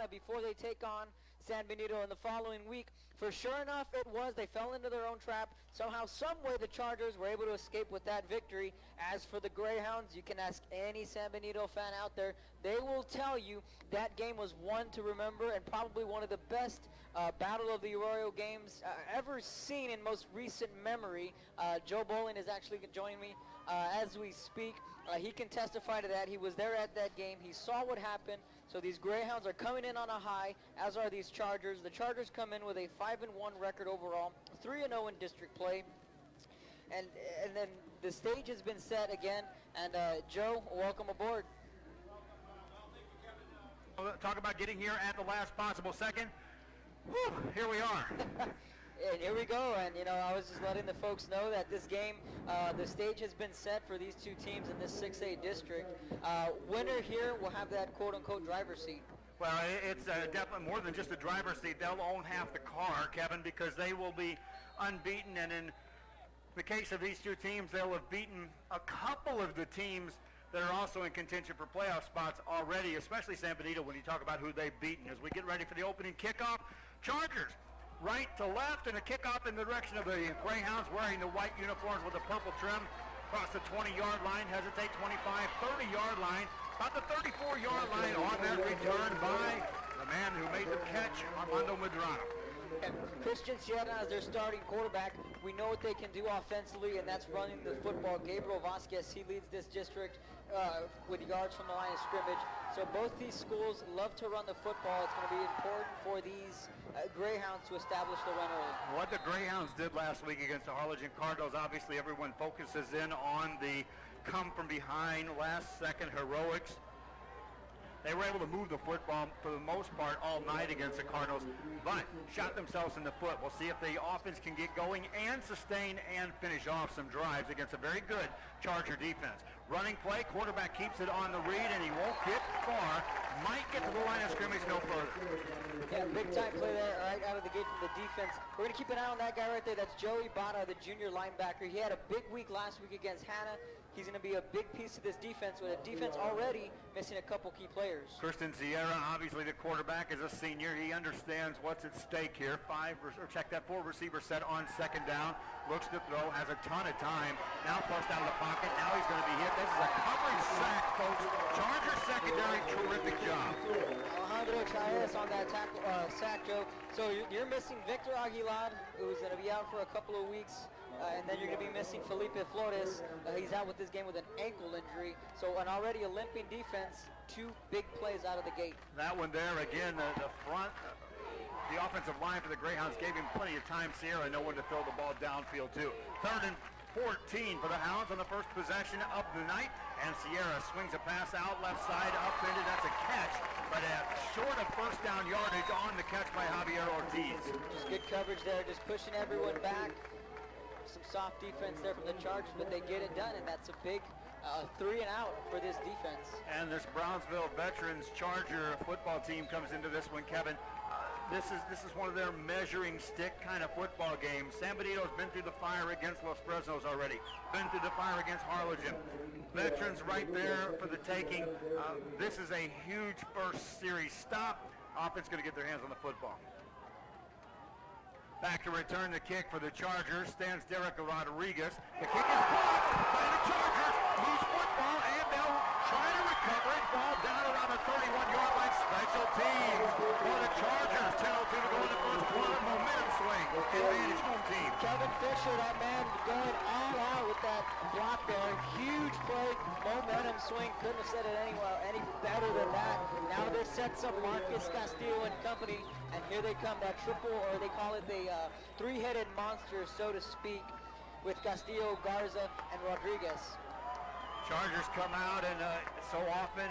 Hannah before they take on San Benito in the following week. For sure enough, it was. They fell into their own trap. Somehow, some way, the Chargers were able to escape with that victory. As for the Greyhounds, you can ask any San Benito fan out there. They will tell you that game was one to remember and probably one of the best Battle of the Arroyo games ever seen in most recent memory. Joe Bowling is actually joining me as we speak. He can testify to that. He was there at that game. He saw what happened. So these Greyhounds are coming in on a high, as are these Chargers. The Chargers come in with a 5-1 record overall, 3-0 in district play. And then the stage has been set again. And Joe, welcome aboard. Talk about getting here at the last possible second. Whew, here we are. And here we go, and you know, I was just letting the folks know that this game, the stage has been set for these two teams in this 6A district. Winner here will have that quote-unquote driver's seat. Well, it's definitely more than just a driver's seat. They'll own half the car, Kevin, because they will be unbeaten, and in the case of these two teams, they'll have beaten a couple of the teams that are also in contention for playoff spots already, especially San Benito when you talk about who they've beaten. As we get ready for the opening kickoff, Chargers right to left, and a kickoff in the direction of the Greyhounds wearing the white uniforms with the purple trim. Across the 20-yard line, hesitate 25, 30-yard line, about the 34-yard line on that return by the man who made the catch, Armando Medrano. And Christian Sierra as their starting quarterback. We know what they can do offensively, and that's running the football. Gabriel Vasquez, he leads this district with yards from the line of scrimmage. So both these schools love to run the football. It's going to be important for these Greyhounds to establish the run early. What the Greyhounds did last week against the Harlingen Cardinals, obviously everyone focuses in on the come from behind, last second heroics. They were able to move the football for the most part all night against the Cardinals, but shot themselves in the foot. We'll see if the offense can get going and sustain and finish off some drives against a very good Charger defense. Running play, quarterback keeps it on the read, and he won't get far. Might get to the line of scrimmage no further. Yeah, big time play there right out of the gate from the defense. We're going to keep an eye on that guy right there. That's Joey Bada, the junior linebacker. He had a big week last week against Hannah. He's going to be a big piece of this defense, with a defense already missing a couple key players. Christian Sierra, obviously the quarterback, is a senior. He understands what's at stake here. Four receiver set on second down. Looks to throw, has a ton of time. Now flushed out of the pocket. Now he's going to be hit. This is a covering sack, folks. Charger secondary, terrific job. Alejandro Chaez on that sack, Joe. So you're missing Victor Aguilar, who's going to be out for a couple of weeks. And then you're going to be missing Felipe Flores. He's out with this game with an ankle injury. So an already a limping defense, two big plays out of the gate. That one there, again, the front, the offensive line for the Greyhounds gave him plenty of time. Sierra, no one to throw the ball downfield to. 3rd and 14 for the Hounds on the first possession of the night. And Sierra swings a pass out left side, upended. That's a catch, but short of first down yardage on the catch by Javier Ortiz. Just good coverage there, just pushing everyone back. Some soft defense there from the Chargers, but they get it done, and that's a big 3 and out for this defense. And this Brownsville Veterans Charger football team comes into this one, Kevin. This is one of their measuring stick kind of football games. San Benito's been through the fire against Los Fresnos already. Been through the fire against Harlingen. Veterans right there for the taking. This is a huge first series stop. Offense going to get their hands on the football. Back to return the kick for the Chargers stands Derek Rodriguez. The kick is blocked by the Chargers. Loose football, and they'll try to recover it. Ball down around the 31-yard line. Special teams for the Chargers. 10:02 to go in the first quarter. Momentum swing. Advantage home team. Kevin Fisher, that man going all out with that block there. Huge play, momentum swing. Couldn't have said it any better than that. Now this sets up Marcus Castillo and company. And here they come, that triple, or they call it the three-headed monster, so to speak, with Castillo, Garza, and Rodriguez. Chargers come out, and so often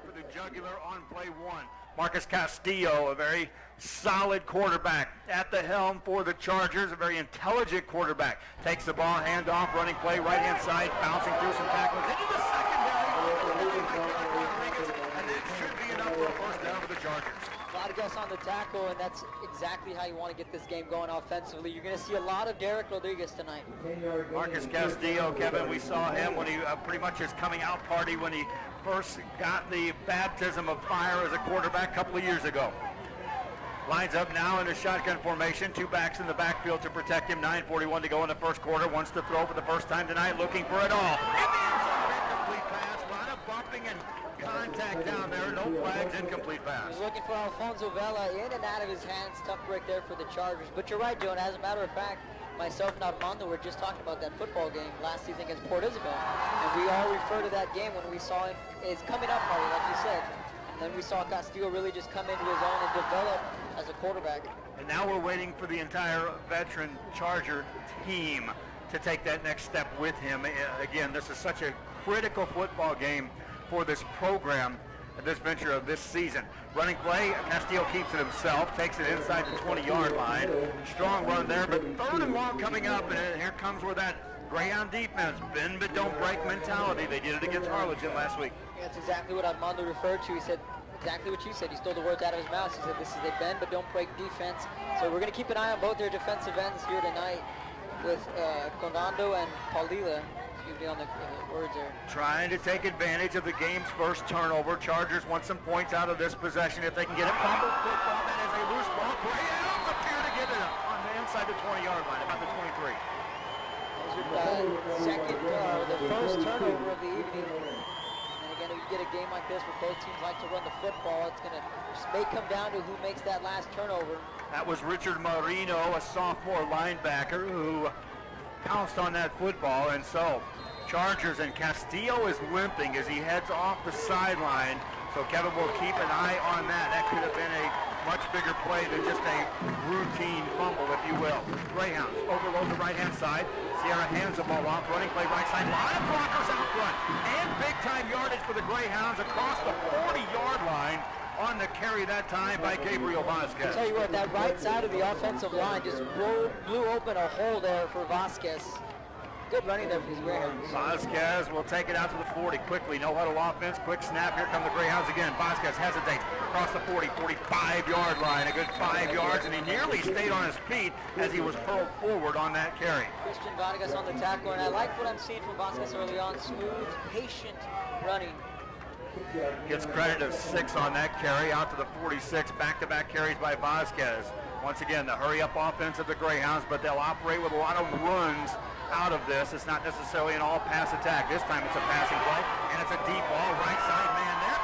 for the jugular on play one. Marcus Castillo, a very solid quarterback at the helm for the Chargers, a very intelligent quarterback. Takes the ball, handoff, running play, right-hand side, bouncing through some tackles into the secondary. And that should be enough for a first down for the Chargers. Rodriguez on the tackle, and that's exactly how you want to get this game going offensively. You're going to see a lot of Derek Rodriguez tonight. Marcus Castillo, Kevin, we saw him when he pretty much his coming out party when he first got the baptism of fire as a quarterback a couple of years ago. Lines up now in a shotgun formation. 2 backs in the backfield to protect him. 9:41 to go in the first quarter. Wants to throw for the first time tonight, looking for it all. In the end zone, incomplete pass. A lot of bumping and contact down there. No flags, incomplete pass. He's looking for Alfonso Vela, in and out of his hands. Tough break there for the Chargers. But you're right, Joe. And as a matter of fact, myself and Armando were just talking about that football game last season against Port Isabel. And we all refer to that game when we saw his coming up party, like you said. And then we saw Castillo really just come into his own and develop as a quarterback. And now we're waiting for the entire veteran Charger team to take that next step with him. Again, this is such a critical football game for this program, this venture of this season. Running play, Castillo keeps it himself, takes it inside the 20-yard line. Strong run there, but 3rd and long coming up, and here comes where that Greyhound defense, bend but don't break mentality. They did it against Harlingen last week. That's exactly what Armando referred to. He said exactly what you said. He stole the words out of his mouth. He said this is a bend but don't break defense. So we're going to keep an eye on both their defensive ends here tonight with Conando and Paulila. Excuse me on the words there. Trying to take advantage of the game's first turnover. Chargers want some points out of this possession if they can get it. Fumble football, that is a loose ball. Greyhounds appear to get it on the inside the 20-yard line, about the 23. The first turnover of the evening. And again, if you get a game like this where both teams like to run the football, it's going to just may come down to who makes that last turnover. That was Richard Marino, a sophomore linebacker who pounced on that football. And so Chargers, and Castillo is limping as he heads off the sideline. So Kevin will keep an eye on that. That could have been a much bigger play than just a routine fumble, if you will. Greyhounds overload the right-hand side. Sierra hands the ball off, running play right side. A lot of blockers out front. And big-time yardage for the Greyhounds across the 40-yard line on the carry that time by Gabriel Vasquez. I'll tell you what, that right side of the offensive line just blew open a hole there for Vasquez. Good running there for these Greyhounds. Vasquez will take it out to the 40 quickly. No huddle offense. Quick snap. Here come the Greyhounds again. Vasquez hesitates across the 40, 45-yard line. A good 5 yards, and he nearly stayed on his feet as he was hurled forward on that carry. Christian Vargas on the tackle, and I like what I'm seeing from Vasquez early on. Smooth, patient running. Gets credit of 6 on that carry out to the 46. Back-to-back carries by Vasquez. Once again, the hurry-up offense of the Greyhounds, but they'll operate with a lot of runs out of this. It's not necessarily an all-pass attack. This time it's a passing play, and it's a deep ball, right side man there.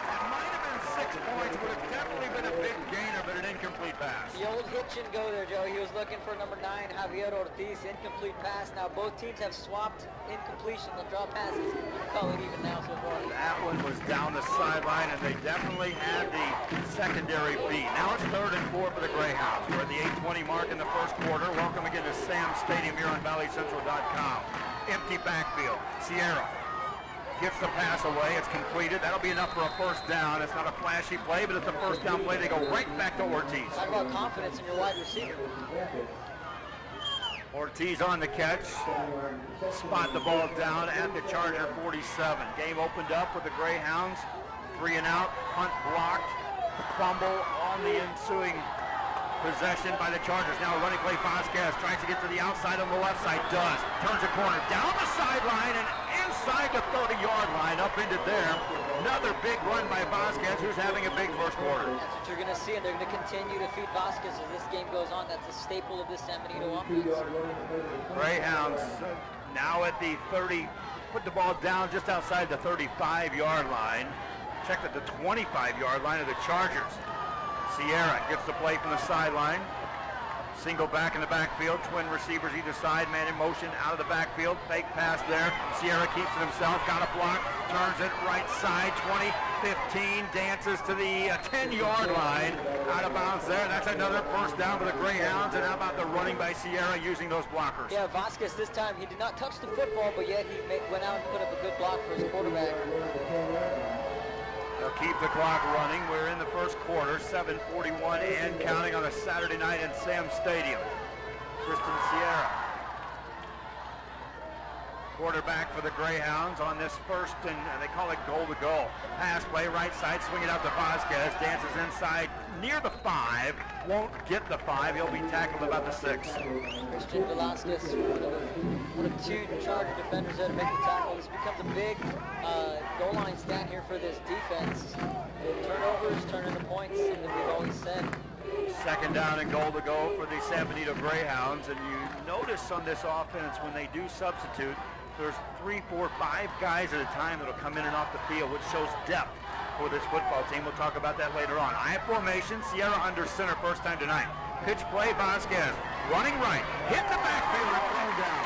That might have been 6 points, would have definitely been a big gainer, but an incomplete pass. The old hitch and go there, Joe. He was looking for number 9, Javier Ortiz, incomplete pass. Now both teams have swapped incompletion and draw passes. Call it even now so far. That one was down the sideline, and they definitely had the secondary beat. Now it's 3rd and 4 for the Greyhounds. We're at the 8:20 mark in the first quarter. Welcome again to Sam's Stadium here on ValleyCentral.com. Empty backfield. Sierra gets the pass away. It's completed. That'll be enough for a first down. It's not a flashy play, but it's a first down play. They go right back to Ortiz. Talk about confidence in your wide receiver. Ortiz on the catch. Spot the ball down at the Charger 47. Game opened up with the Greyhounds. 3 and out. Punt blocked. Fumble on the ensuing possession by the Chargers. Now a running play. Vasquez tries to get to the outside on the left side. Does. Turns a corner. Down the sideline and inside the 30-yard line. Up into there. Another big run by Vasquez, who's having a big first quarter. That's what you're going to see, and they're going to continue to feed Vasquez as this game goes on. That's a staple of this San Benito offense. Greyhounds now at the 30, put the ball down just outside the 35-yard line. Checked at the 25-yard line of the Chargers. Sierra gets the play from the sideline. Single back in the backfield, twin receivers either side, man in motion out of the backfield, fake pass there. Sierra keeps it himself, got a block, turns it right side, 20, 15, dances to the 10-yard line, out of bounds there. That's another first down for the Greyhounds, and how about the running by Sierra using those blockers? Yeah, Vasquez this time, he did not touch the football, but yet he went out and put up a good block for his quarterback. They'll keep the clock running. We're in the first quarter, 7:41 and counting on a Saturday night in Sam Stadium. Kristen Sierra quarterback for the Greyhounds on this first, and they call it goal to goal. Pass play, right side, swing it out to Vasquez, dances inside near the 5, won't get the 5, he'll be tackled about the 6. Christian Velasquez, one of two Charger defenders there to make the tackle. This becomes a big goal line stand here for this defense. Turnovers turn into points, something we've always said. Second down and goal to go for the San Benito Greyhounds, and you notice on this offense when they do substitute, there's 3, 4, 5 guys at a time that'll come in and off the field, which shows depth for this football team. We'll talk about that later on. I formation, Sierra under center, first time tonight. Pitch play, Vasquez running right, hit the backfield and thrown down.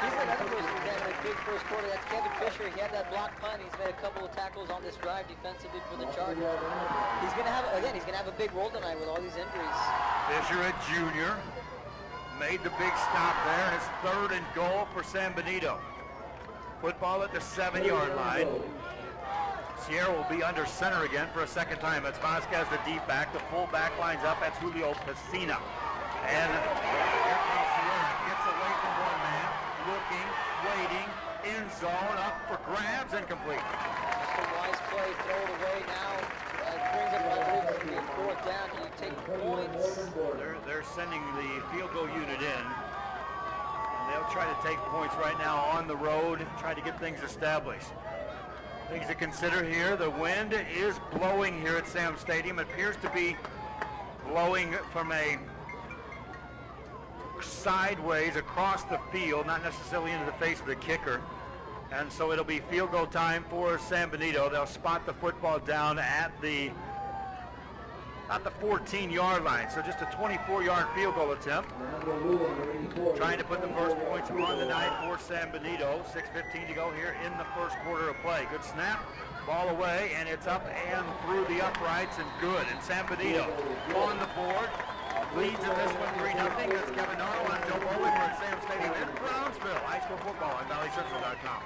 He's another person who had a big first quarter. That's Kevin Fisher. He had that block punt. He's made a couple of tackles on this drive defensively for the Chargers. He's gonna have a big role tonight with all these injuries. Fisher, a junior, made the big stop there, and it's third and goal for San Benito. Football at the 7-yard line. Sierra will be under center again for a second time. That's Vasquez, the deep back. The full back line's up. That's Julio Pesina. And here comes Sierra. Gets away from one man. Looking, waiting, end zone, up for grabs, incomplete. Just a wise play, throw it away now. Brings up Rodriguez to being fourth down. You take points. They're sending the field goal unit in. And they'll try to take points right now on the road, try to get things established. Things to consider here, the wind is blowing here at Sam Stadium. It appears to be blowing from a sideways across the field, not necessarily into the face of the kicker. And so it'll be field goal time for San Benito. They'll spot the football down at the 14-yard line. So just a 24-yard field goal attempt. Trying to put the first points on the night for San Benito. 6:15 to go here in the first quarter of play. Good snap, ball away, and it's up and through the uprights and good. And San Benito on the board. Leads in this one 3-0. That's Kevin Norwell and Joe Bowling. We're at Sam Stadium in Brownsville. High school football on ValleyCentral.com.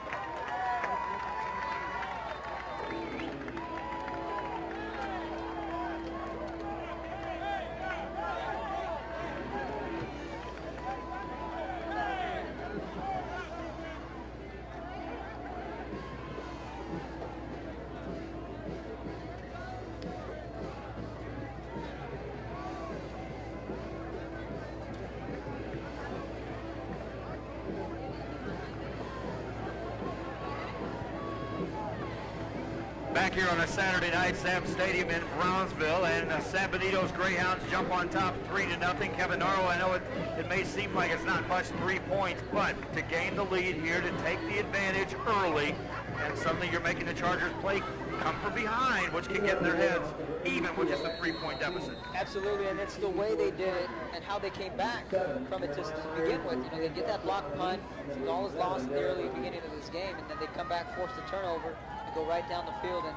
Back here on a Saturday night, Sam Stadium in Brownsville, and San Benito's Greyhounds jump on top 3-0. Kevin Norwell, I know it may seem like it's not much, 3 points, but to gain the lead here, to take the advantage early, and suddenly you're making the Chargers play come from behind, which can get in their heads, even with just a 3-point deficit. Absolutely, and it's the way they did it and how they came back from it to begin with. You know, they get that block punt, all is lost in the early beginning of this game, and then they come back, force the turnover, and go right down the field, and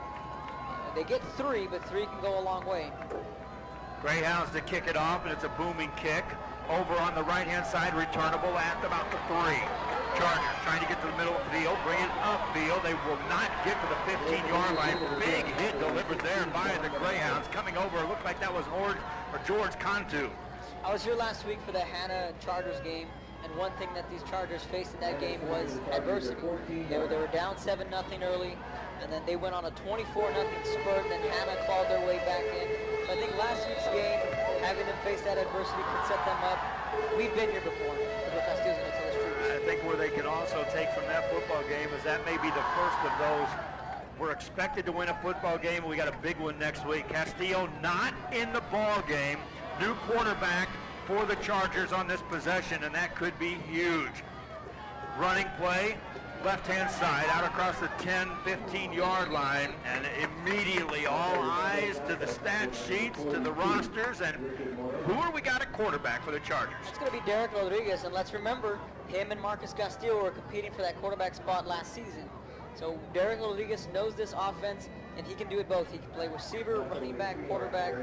they get 3, but 3 can go a long way. Greyhounds to kick it off, and it's a booming kick. Over on the right-hand side, returnable at about the 3. Chargers trying to get to the middle of the field, bring it upfield. They will not get to the 15-yard line. Big hit delivered there by the Greyhounds. Coming over, it looked like that was George Cantu. I was here last week for the Hannah Chargers game, and one thing that these Chargers faced in that game was adversity. They were down 7-0 early, and then they went on a 24-0 spurt, then Hannah clawed their way back in. So I think last week's game, having them face that adversity could set them up. We've been here before. I think where they can also take from that football game is that may be the first of those. We're expected to win a football game. We got a big one next week. Castillo not in the ball game. New quarterback for the Chargers on this possession, and that could be huge. Running play, left-hand side, out across the 10, 15-yard line, and immediately all eyes to the stat sheets, to the rosters, and who are we got at quarterback for the Chargers? It's going to be Derek Rodriguez, and let's remember, him and Marcus Castillo were competing for that quarterback spot last season. So Derek Rodriguez knows this offense, and he can do it both. He can play receiver, running back, quarterback.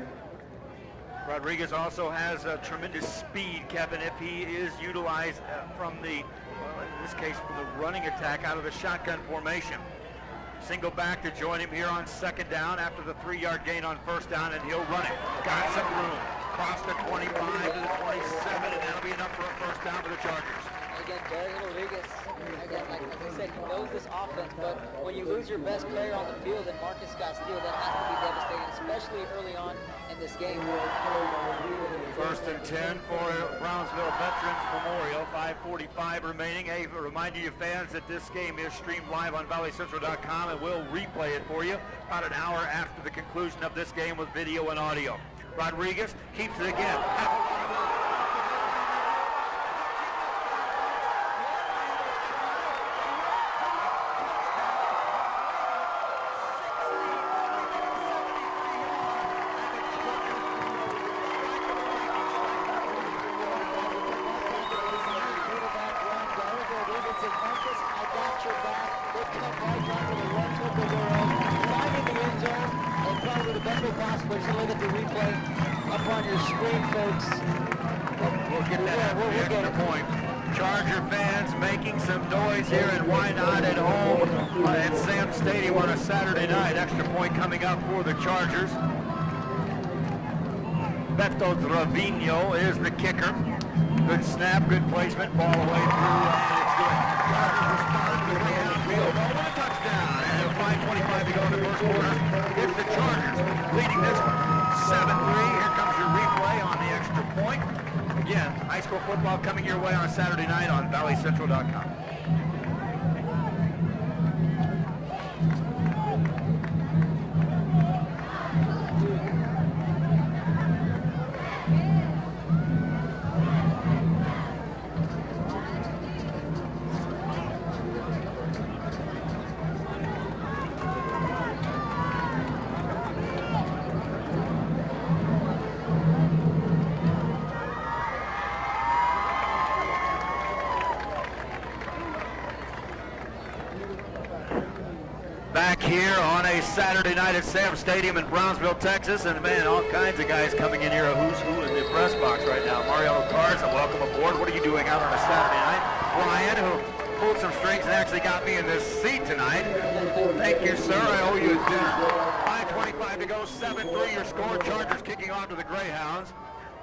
Rodriguez also has tremendous speed, Kevin, if he is utilized from the, well, in this case, from the running attack out of the shotgun formation. Single back to join him here on second down after the 3-yard gain on first down, and he'll run it. Got some room. Across the 25 to the 27, and that'll be enough for a first down for the Chargers. Again, Derek Rodriguez, again, like I said, he knows this offense, but when you lose your best player on the field and Marcus Castillo, that has to be devastating, especially early on in this game. First and 10 for Brownsville Veterans Memorial, 5:45 remaining. Hey, remind you fans that this game is streamed live on valleycentral.com, and we'll replay it for you about an hour after the conclusion of this game with video and audio. Rodriguez keeps it again. Saturday night, extra point coming up for the Chargers. Beto Trevino is the kicker. Good snap, good placement, ball away through. It's good. Chargers respond to the Greyhound field goal. One touchdown, and 5:25 to go in the first quarter. It's the Chargers leading this one 7-3. Here comes your replay on the extra point. Again, high school football coming your way on Saturday night on valleycentral.com. Back here on a Saturday night at Sam Stadium in Brownsville, Texas, and man, all kinds of guys coming in here, a who's who in the press box right now. Mariano Carson, welcome aboard. What are you doing out on a Saturday night? Brian, who pulled some strings and actually got me in this seat tonight. Thank you, sir. I owe you a dinner. 5:25 to go, 7-3 your score. Chargers kicking off to the Greyhounds.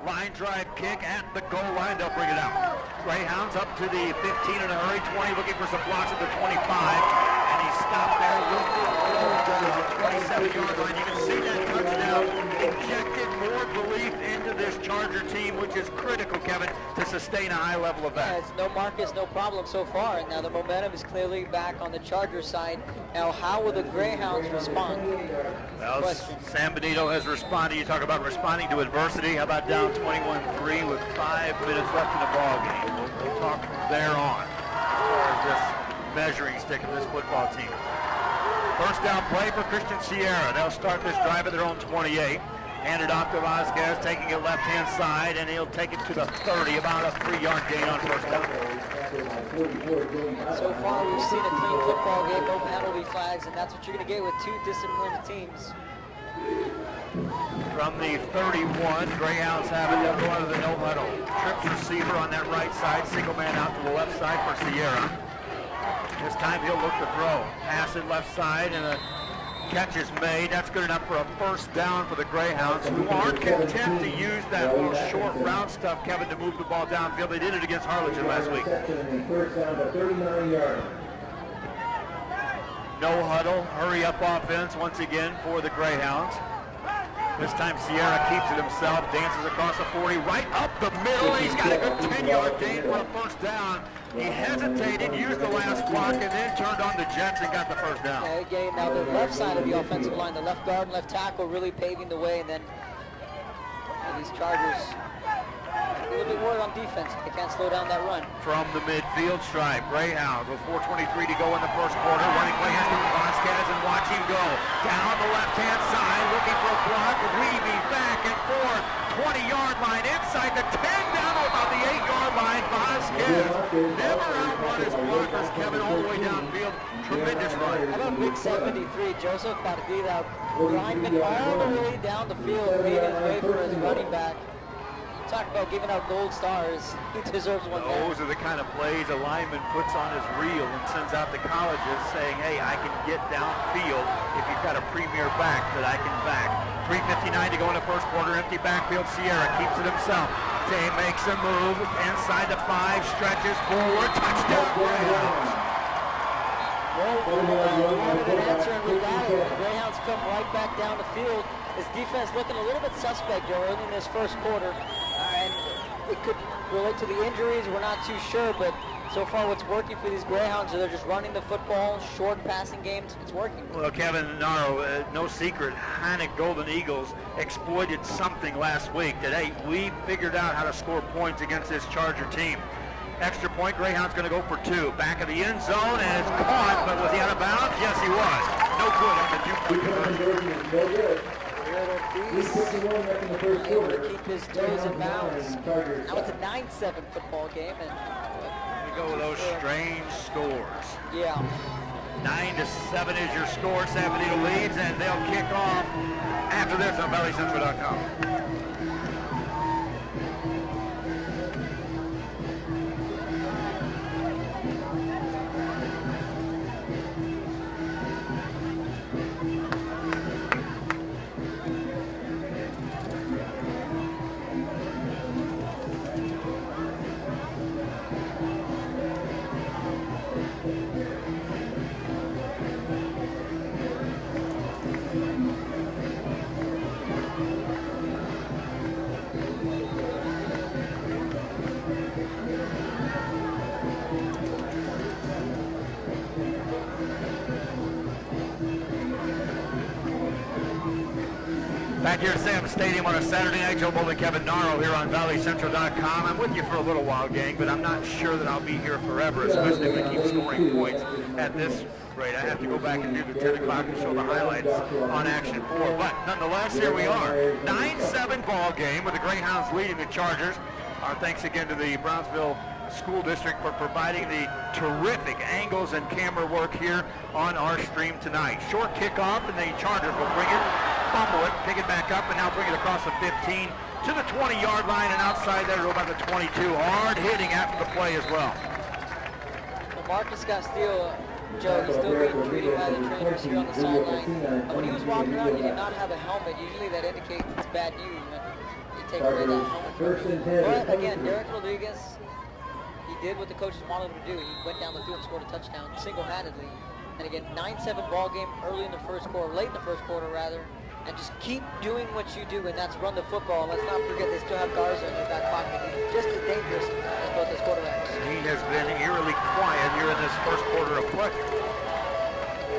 Line drive kick at the goal line. They'll bring it out. Greyhounds up to the 15 in a hurry. 20 looking for some blocks at the 25. And he stopped there with the 27-yard line. You can see that touchdown injected more belief into this Charger team, which is critical, Kevin, to sustain a high level of that. Yeah, it's no Marcus, no problem so far. And now the momentum is clearly back on the Charger side. Now, how will the Greyhounds respond? Well, Sam Benito has responded. You talk about responding to adversity. How about down 21-3 with 5 minutes left in the ball game? We'll talk from there on as far as this measuring stick of this football team. First down play for Christian Sierra. They'll start this drive at their own 28. Hand it off to Vasquez, taking it left-hand side, and he'll take it to the 30, about a 3-yard gain on first down. So far, we've seen a clean football game, no penalty flags, and that's what you're going to get with two disciplined teams. From the 31, Greyhounds have it. They'll go out of the no huddle. Trips receiver on that right side, single man out to the left side for Sierra. This time he'll look to throw. Pass it left side, and a catch is made. That's good enough for a first down for the Greyhounds, who aren't content to use that little short route stuff, Kevin, to move the ball downfield. They did it against Harlingen last week. No huddle, hurry up offense once again for the Greyhounds. This time Sierra keeps it himself, dances across the 40, right up the middle. He's got a good 10-yard gain for a first down. He hesitated, used the last block, and then turned on the jets and got the first down. Okay, again, now the left side of the offensive line, the left guard and left tackle really paving the way, and then these Chargers a little bit worried on defense. They can't slow down that run. From the midfield stripe, Greyhounds with 4:23 to go in the first quarter. Running play has to be Vasquez, and watch him go. Down the left-hand side, looking for a block, weaving back and forth. 20-yard line inside the 10, down to about the 8-yard line. Vasquez never outrun his blockers, Kevin, all the way downfield. Tremendous run. How about big 73, Joseph Partida, lineman all the way down the field, made his way for his running back. Talk about giving out gold stars. He deserves one there. Those are the kind of plays a lineman puts on his reel and sends out to colleges saying, hey, I can get downfield if you've got a premier back that I can back. 3:59 to go in the first quarter. Empty backfield. Sierra keeps it himself. Tay makes a move. Inside the 5. Stretches forward. Touchdown. Greyhounds. Wanted an answer and we got it. The Greyhounds come right back down the field. His defense looking a little bit suspect, Joe, early in this first quarter. And it could relate to the injuries. We're not too sure, but so far what's working for these Greyhounds is they're just running the football, short passing games. It's working. Well, Kevin Naro, no secret, Heineck Golden Eagles exploited something last week. Today, we figured out how to score points against this Charger team. Extra point, Greyhound's going to go for 2. Back of the end zone, and it's caught, but was he out of bounds? Yes, he was. No good on the two-point conversion. Able to keep his toes in bounds. Now it's a 9-7 football game. And we go with those strange scores. Yeah. 9-7 is your score. San Benito leads, and they'll kick off after this on ValleyCentral.com. Back here at Sam Stadium on a Saturday night, Joe Bold and Kevin Naro here on ValleyCentral.com. I'm with you for a little while, gang, but I'm not sure that I'll be here forever, especially if we keep scoring points at this rate. I have to go back and do the 10 o'clock and show the highlights on Action 4. But nonetheless, here we are. 9-7 ball game with the Greyhounds leading the Chargers. Our thanks again to the Brownsville School District for providing the terrific angles and camera work here on our stream tonight. Short kickoff, and the Chargers will bring it, fumble it, pick it back up, and now bring it across the 15 to the 20-yard line, and outside there to about the 22. Hard hitting after the play as well. Well, Marcus Castillo, Joe, he's still being treated by the trainers here on the sideline. When he was walking out, he did not have a helmet. Usually that indicates it's bad news when you take away that helmet. But again, Derek Rodriguez, he did what the coaches wanted him to do. He went down the field and scored a touchdown single-handedly. And again, 9-7 ball game early in the first quarter, late in the first quarter rather. And just keep doing what you do, and that's run the football. And let's not forget they still have Garza in their back pocket. He's just as dangerous as both his quarterbacks. He has been eerily quiet here in this first quarter of play.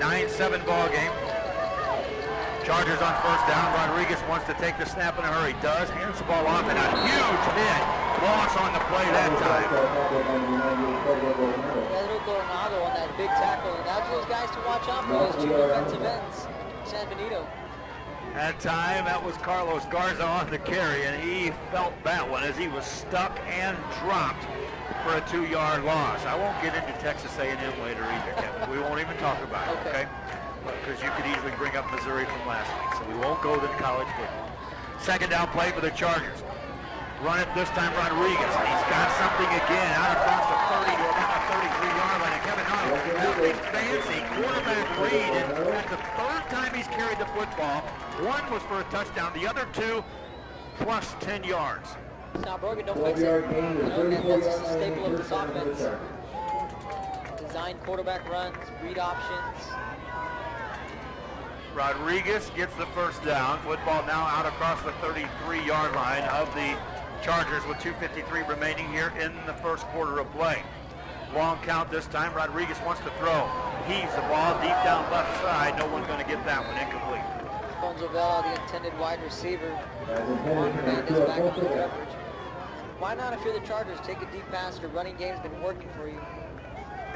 9-7 ball game. Chargers on first down. Rodriguez wants to take the snap in a hurry. Does. Hands the ball off, and a huge hit. Loss on the play that time. Pedro Coronado on that big tackle. And that's those guys to watch out for, those two defensive ends. San Benito. That time, that was Carlos Garza on the carry, and he felt that one as he was stuck and dropped for a 2-yard loss. I won't get into Texas A&M later either, Kevin. We won't even talk about it, okay? Because you could easily bring up Missouri from last week, so we won't go to college football. Second down play for the Chargers. Run it this time, Rodriguez. He's got something again out across the 30 to about the 33-yard line. And Kevin Naro, nothing fancy quarterback read, and that's the third time he's carried the football. One was for a touchdown. The other 2 plus 10 yards. Now, Brogan, don't fix it. That's just a staple of this offense. Design quarterback runs, read options. Rodriguez gets the first down. Football now out across the 33-yard line of the Chargers with 2:53 remaining here in the first quarter of play. Long count this time. Rodriguez wants to throw. Heaves the ball deep down left side. No one's going to get that one. Incomplete. Alfonso Vela, the intended wide receiver. Juan Hernandez back on the coverage. Why not, if you're the Chargers, take a deep pass? Your running game's been working for you.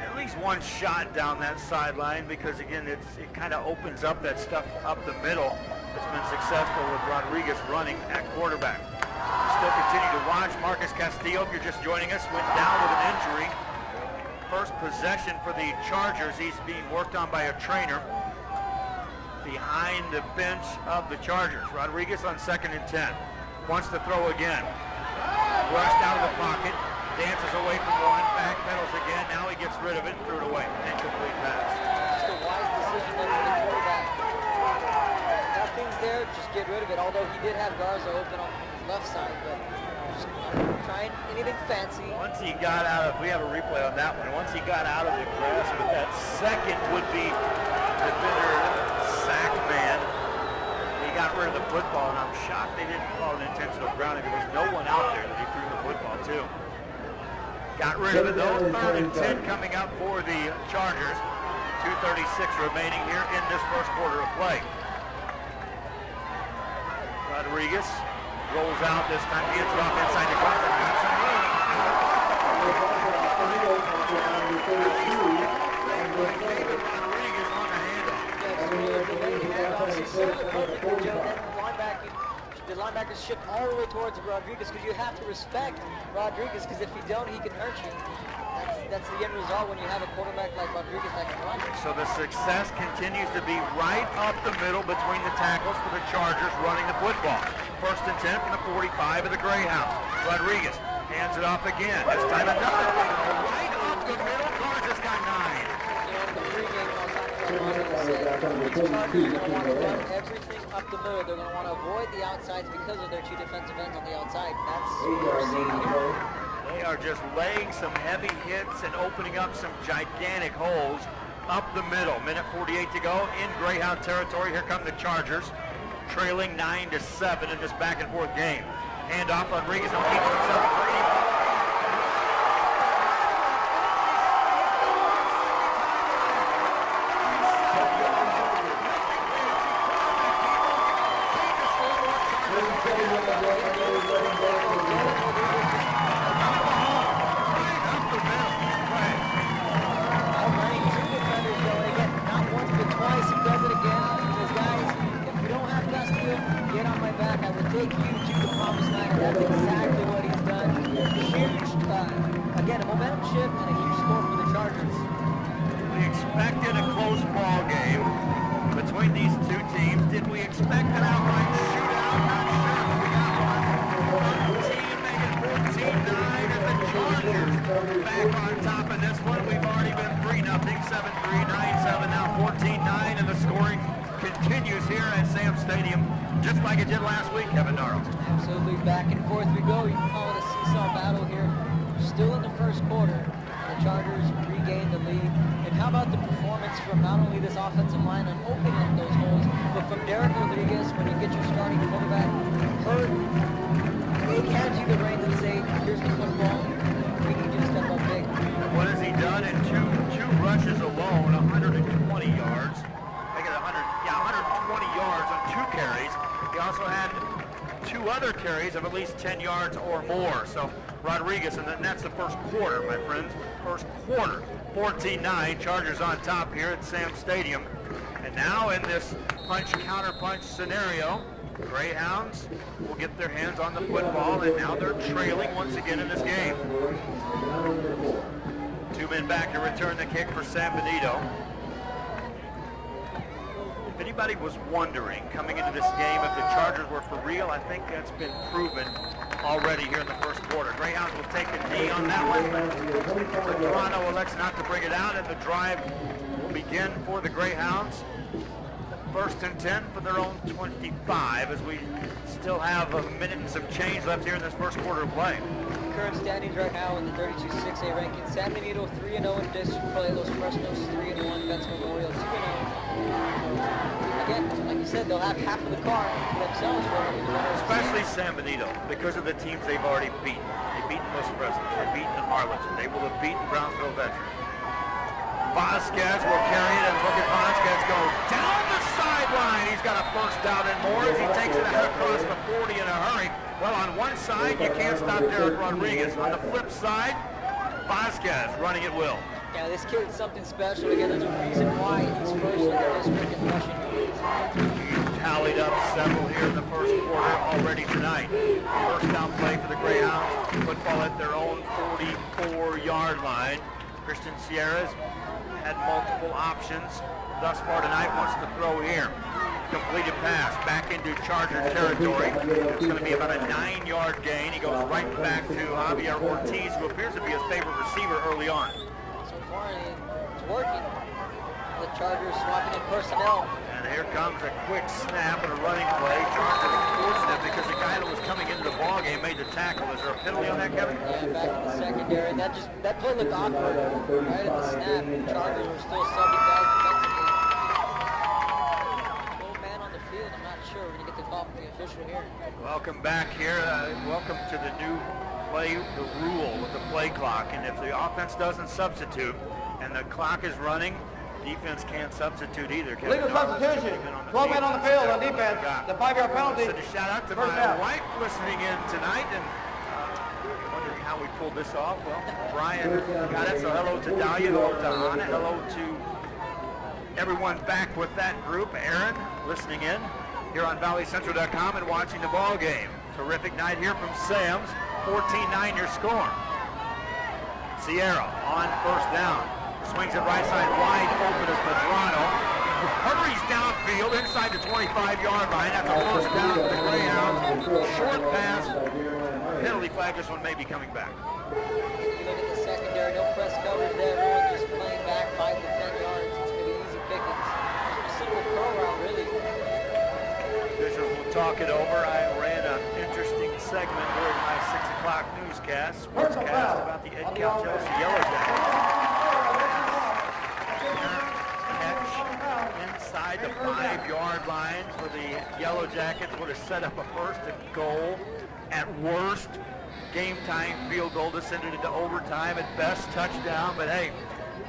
At least one shot down that sideline, because again, it kind of opens up that stuff up the middle. It's been successful with Rodriguez running at quarterback. Still continue to watch. Marcus Castillo, if you're just joining us, went down with an injury. First possession for the Chargers. He's being worked on by a trainer behind the bench of the Chargers. Rodriguez on 2nd and 10. Wants to throw again. Rushed out of the pocket, dances away from one, back pedals again. Now he gets rid of it and threw it away. Incomplete pass. Just a wise decision there for the quarterback. Nothing's there, just get rid of it. Although he did have Garza open on the left side, but just trying anything fancy. Once he got out of, we have a replay on that one. Once he got out of the grass with that second would-be defender sack man, he got rid of the football, and I'm shocked they didn't call an intentional grounding. There was no one out there that he threw the football to. Got rid of it though. 3rd and 10 coming up for the Chargers. 2:36 remaining here in this first quarter of play. Rodriguez rolls out this time. He gets it off inside the corner. David Rodriguez on the handoff. The linebackers shift all the way towards Rodriguez because you have to respect Rodriguez, because if you don't, he can hurt you. That's the end result when you have a quarterback like Rodriguez that can run. So the success continues to be right up the middle between the tackles for the Chargers running the football. 1st and 10 from the 45 of the Greyhounds. Rodriguez hands it off again. This time another right up the middle. Garza's got 9. The pregame I was talking about, these Chargers are going to want to run everything up the middle. They're going to want to avoid the outsides because of their 2 defensive ends on the outside. That's what we're seeing here. They are just laying some heavy hits and opening up some gigantic holes up the middle. Minute 48 to go in Greyhound territory. Here come the Chargers, trailing 9-7 in this back and forth game. Handoff, Rodriguez will keep himself free. Again, a momentum shift and a huge score for the Chargers. We expected a close ball game between these two teams. Did we expect an outright shootout? Not sure, but we got one. 13, make it 14-9 as the Chargers back on top of this one. We've already been 3-0, 7-3, 9-7, now 14-9, and the scoring continues here at Sam Stadium, just like it did last week, Kevin Narrow. Absolutely, back and forth we go. You can call it a seesaw battle here. Still in the first quarter, the Chargers regain the lead. And how about the performance from not only this offensive line on opening up those holes, but from Derek Rodriguez when you get your starting quarterback hurt. He hands you the reins and say, here's the football. We need you to step up big. What has he done in two rushes alone? 120 yards. I get 120 yards on 2 carries. He also had 2 other carries of at least 10 yards or more. So Rodriguez, and that's the first quarter, my friends. First quarter, 14-9, Chargers on top here at Sam Stadium. And now in this punch-counter-punch scenario, Greyhounds will get their hands on the football, and now they're trailing once again in this game. 2 men back to return the kick for San Benito. If anybody was wondering coming into this game if the Chargers were for real, I think that's been proven already here in the first quarter. Greyhounds will take a knee on that one, but Toronto elects not to bring it out, and the drive will begin for the Greyhounds. 1st and 10 for their own 25, as we still have a minute and some change left here in this first quarter of play. Current standings right now in the 32 6A ranking. San Benito 3-0 in district play. Los Fresnos 3-1. Vets Memorial 2-0. Again, like you said, they'll have half of the car themselves. Especially San Benito, because of the teams they've already beaten. They've beaten Los Fresnos. They've beaten Arlington. They will have beaten Brownsville Vets. Vasquez will carry it, and look at Vasquez go down the sideline. He's got a first down and more as he takes it out across the 40 in a hurry. Well, on one side, you can't stop Derek Rodriguez. On the flip side, Vasquez running at will. Yeah, this kid is something special. Again, there's a reason why he's first in the district in rushing. He's tallied up several here in the first quarter already tonight. First down play for the Greyhounds. Football at their own 44-yard line. Christian Sierras had multiple options thus far tonight, wants to throw here. completed pass back into Charger territory. It's going to be about a 9-yard gain. He goes right back to Javier Ortiz, who appears to be his favorite receiver early on. So far, it's working. The Chargers swapping in personnel. And here comes a quick snap and a running play. Chargers fortunate because the guy that was coming into the ballgame made the tackle. Is there a penalty on that, Kevin? Yeah, back in the secondary. And that play looked awkward. Right at the snap, the Chargers were still subbing guys defensively. Little man on the field. I'm not sure. We're going to get the call from the official here. Welcome back here. Welcome to the new play, the rule with the play clock. And if the offense doesn't substitute and the clock is running, defense can't substitute either. Legal substitution. 12 men on the field on defense. The 5-yard penalty. Send a shout out to my wife listening in tonight and wondering how we pulled this off. Well, Brian got it. So hello to Dahlia, hello to Hannah, hello to everyone back with that group. Aaron listening in here on ValleyCentral.com and watching the ball game. Terrific night here from Sam's. 14-9 your score. Sierra on first down. Swings it right side wide open as Medrano. Hurries downfield inside the 25-yard line. That's a first down for the Greyhounds. Short pass. Penalty flag. This one may be coming back. You look at the secondary. No press coverage there. Everyone just playing back 5 to 10 yards. It's going to be easy pickings. Simple curl route, really. Officials will talk it over. I ran an interesting segment during my 6 o'clock newscast, sportscast, about the Ed Calchelsea Yellow Jackets. Inside the 5-yard line for the Yellow Jackets would have set up a first and goal. At worst, game-time field goal to send it into overtime. At best, touchdown. But hey,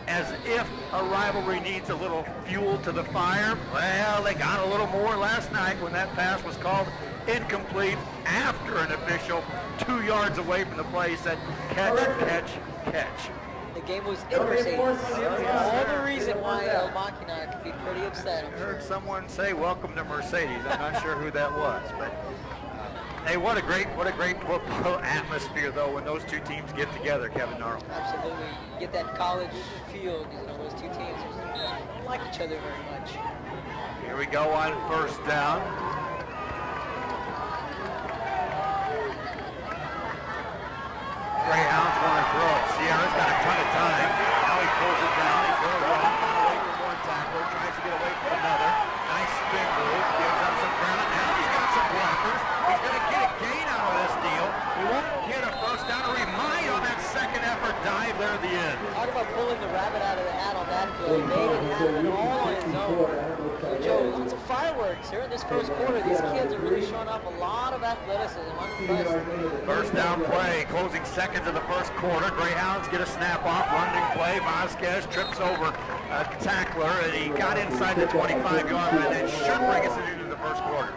as if a rivalry needs a little fuel to the fire, well, they got a little more last night when that pass was called incomplete after an official 2 yards away from the play said, catch, catch, catch. The game was interesting. All the reason why El Machina could be pretty upset. I heard someone say, "Welcome to Mercedes." I'm not sure who that was, but hey, what a great football atmosphere though when those two teams get together, Kevin Gnarl. Absolutely, you get that college feel. Those two teams don't like each other very much. Here we go on first down. Greyhounds want to throw. Sierra's got a ton of time. Now he pulls it down. He's going to run. Away from one tackler. Tries to get away from another. Nice spin move. Gives up some ground. Now he's got some blockers. He's going to get a gain out of this deal. He won't get a first down, or he might on that second effort dive there at the end. Talk about pulling the rabbit out of the hat on that play. He made it happen all on his own. Joe, lots of fireworks here in this first quarter. These kids are really showing off a lot of athleticism. I'm impressed. First down play, closing seconds of the first quarter. Greyhounds get a snap off, running play. Vasquez trips over a tackler, and he got inside the 25-yard line. That should bring us into the first quarter.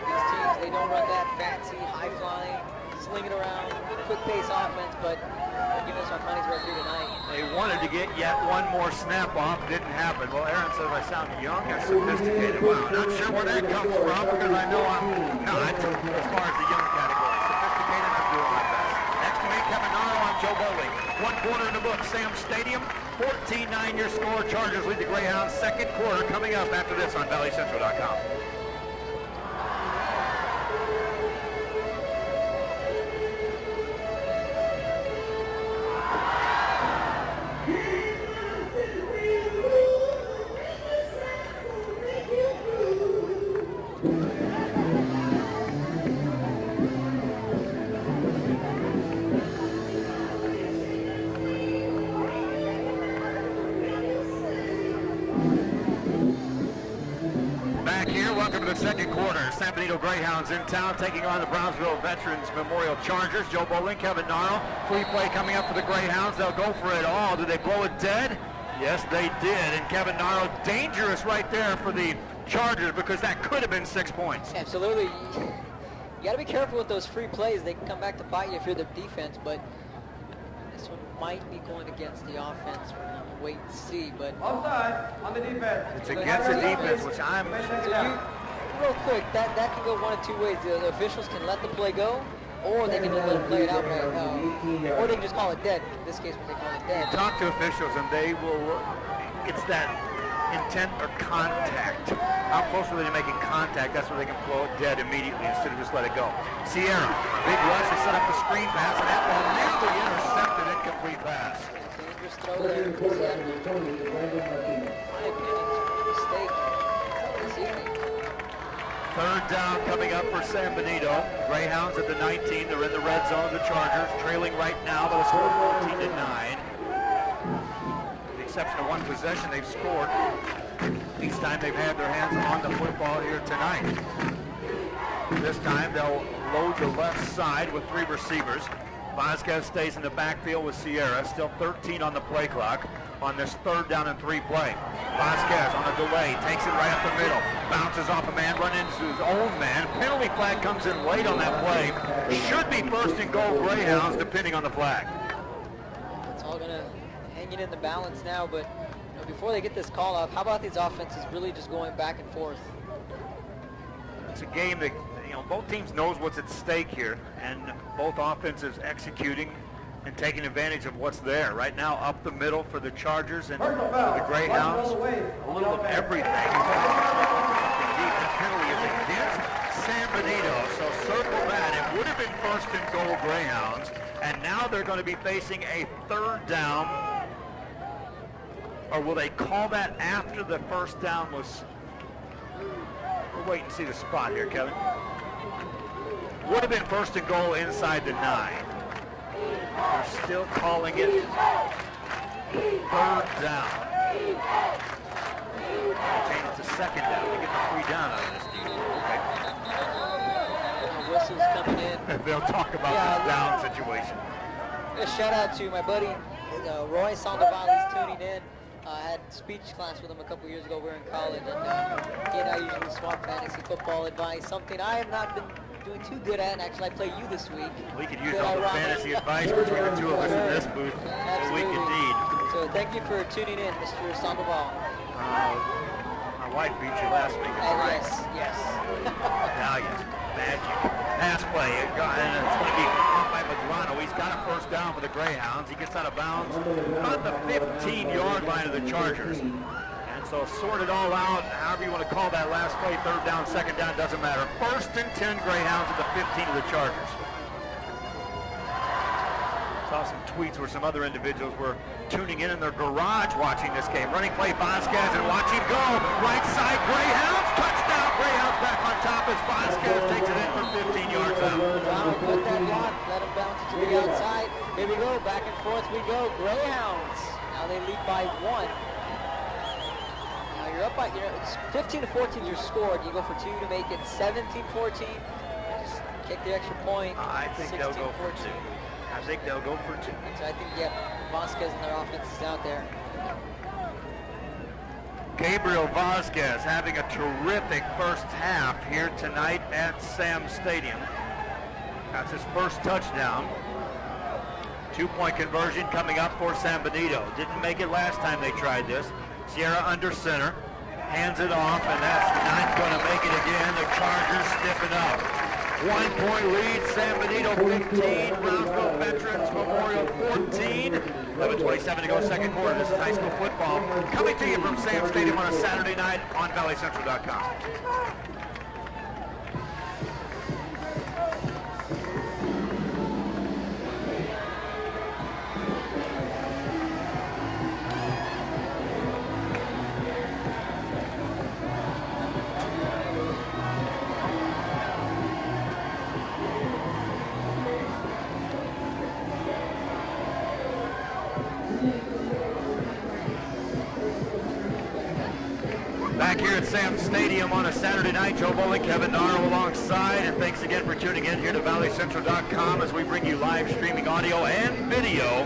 These teams, they don't run that fancy, high-flying, sling it around, quick-pace offense, but they're giving us our money's worth here tonight. They wanted to get yet one more snap off. Didn't happen. Well, Aaron says I sound young and sophisticated. Well, I'm not sure where that comes from because I know I'm not as far as the young category. Sophisticated, I'm doing my best. Next to me, Kevin Gnarl, I'm Joe Bowling. 1 quarter in the book, Sam's Stadium. 14-9 your score. Chargers lead the Greyhounds. Second quarter coming up after this on ValleyCentral.com. Welcome to the second quarter. San Benito Greyhounds in town taking on the Brownsville Veterans Memorial Chargers. Joe Bowling, Kevin Gnarl. Free play coming up for the Greyhounds. They'll go for it all. Did they blow it dead? Yes, they did. And Kevin Gnarl, dangerous right there for the Chargers because that could have been 6 points. Absolutely. You got to be careful with those free plays. They can come back to bite you if you're the defense, but this one might be going against the offense. We're going to wait and see, but... Offside on the defense. It's against the defense, which I'm... Real quick, that can go one of two ways. The officials can let the play go, or they can just let it play it out, or they can just call it dead. In this case, when they call it dead. Talk to officials, and they will. It's that intent or contact. How close are they to making contact? That's where they can blow it dead immediately instead of just let it go. Sierra, big rush, they set up the screen pass, and that ball nearly intercepted, incomplete pass. Dangerous throw there. My opinion, mistake this evening. Third down coming up for San Benito. Greyhounds at the 19. They're in the red zone of the Chargers, trailing right now by the score 14-9. With the exception of one possession, they've scored each time they've had their hands on the football here tonight. This time they'll load the left side with 3 receivers. Vasquez stays in the backfield with Sierra, still 13 on the play clock on this 3rd down and 3 play. Vasquez on a delay, takes it right up the middle, bounces off a man, run into his own man. Penalty flag comes in late on that play. Should be 1st and goal Greyhounds, depending on the flag. It's all gonna hang it in the balance now, but before they get this call off, how about these offenses really just going back and forth? It's a game that, both teams knows what's at stake here, and both offenses executing and taking advantage of what's there. Right now, up the middle for the Chargers and for the Greyhounds, a little of everything. The penalty is against San Benito, so circle that. It would have been 1st and goal Greyhounds, and now they're going to be facing a 3rd down. Or will they call that after the 1st down was... We'll wait and see the spot here, Kevin. Would have been 1st and goal inside the 9. They're still calling it 3rd down. Change it to 2nd down. They get the 3 down out of this deal. Okay. Whistles coming in. They'll talk about this down situation. A shout out to my buddy Roy Sandoval. He's tuning in. I had speech class with him a couple years ago. We were in college, and he and I usually swap fantasy football advice, something I have not been doing too good at, and actually I play you this week. We could use all the fantasy advice between the 2 of us in this booth. Absolutely. We indeed. So thank you for tuning in, Mr. Sandoval. My wife beat you last week. Yes. Italian magic. Pass play, and it's going to be caught by Magrano. He's got a 1st down for the Greyhounds. He gets out of bounds about the 15-yard line of the Chargers. And so sort it all out, however you want to call that last play, 3rd down, 2nd down, doesn't matter. 1st and 10 Greyhounds at the 15 of the Chargers. Saw some tweets where some other individuals were tuning in their garage watching this game. Running play, Vasquez, and watch him go. Right side, Greyhounds, touchdown. Greyhounds back on top as Vasquez takes it in for 15 yards out. Put that block, let him bounce it to the outside. Here we go, back and forth we go. Greyhounds. Now they lead by 1. Now you're up by, it's 15 to 14 you're scored. You go for 2 to make it 17-14. Just kick the extra point. I think they'll go for 2. I think they'll go for 2. So I think, Vasquez and their offense is out there. Gabriel Vasquez having a terrific 1st half here tonight at Sam Stadium. That's his 1st touchdown. 2-point conversion coming up for San Benito. Didn't make it last time they tried this. Sierra under center, hands it off, and that's not going to make it again. The Chargers stiffen up. 1-point lead, San Benito 15, Brownsville Veterans Memorial 14. 11:27 to go, 2nd quarter. This is high school football. Coming to you from Sam Stadium on a Saturday night on ValleyCentral.com. Back here at Sam Stadium on a Saturday night, Joe Bowling, Kevin Narrow alongside, and thanks again for tuning in here to ValleyCentral.com as we bring you live streaming audio and video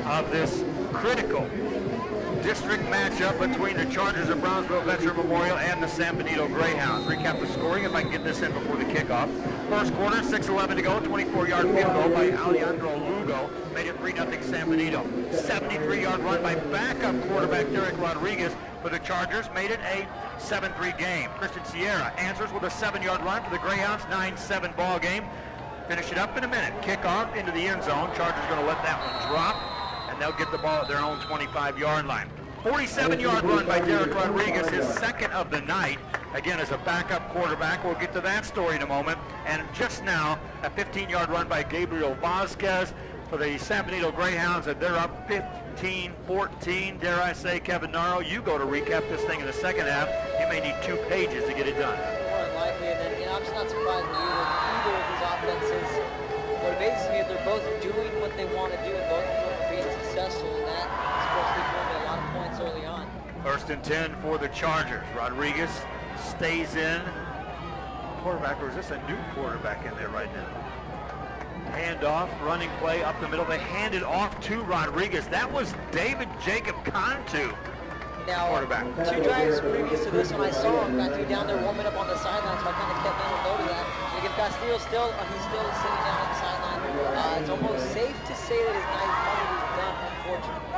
of this critical district matchup between the Chargers of Brownsville Veteran Memorial and the San Benito Greyhounds. Recap the scoring if I can get this in before the kickoff. 1st quarter, 6:11 to go, 24-yard field goal by Alejandro Lugo made it 3-0 San Benito. 73-yard run by backup quarterback Derek Rodriguez for the Chargers made it a 7-3 game. Christian Sierra answers with a 7-yard run for the Greyhounds, 9-7 ball game. Finish it up in a minute. Kickoff into the end zone. Chargers going to let that one drop, and they'll get the ball at their own 25-yard line. 47-yard run by Derek Rodriguez, his second of the night. Again, as a backup quarterback. We'll get to that story in a moment. And just now, a 15-yard run by Gabriel Vasquez for the San Benito Greyhounds, and they're up 15-14. Dare I say, Kevin Naro, you go to recap this thing in the second half. You may need 2 pages to get it done. More than likely, and then, I'm just not surprised with either of these offenses. What amazes me is they're both doing what they want to do, and both of them are being successful, and that is supposed to be a lot of points early on. 1st and 10 for the Chargers. Rodriguez stays in. Quarterback, or is this a new quarterback in there right now? Handoff, running play up the middle. They hand it off to Rodriguez. That was David Jacob Cantu. Now, quarterback. 2 drives previous to this one, I saw Cantu down there warming up on the sideline, so I kind of kept mental note of that. Again, Castillo he's still sitting down on the sideline. It's almost safe to say that his night probably was done, unfortunately.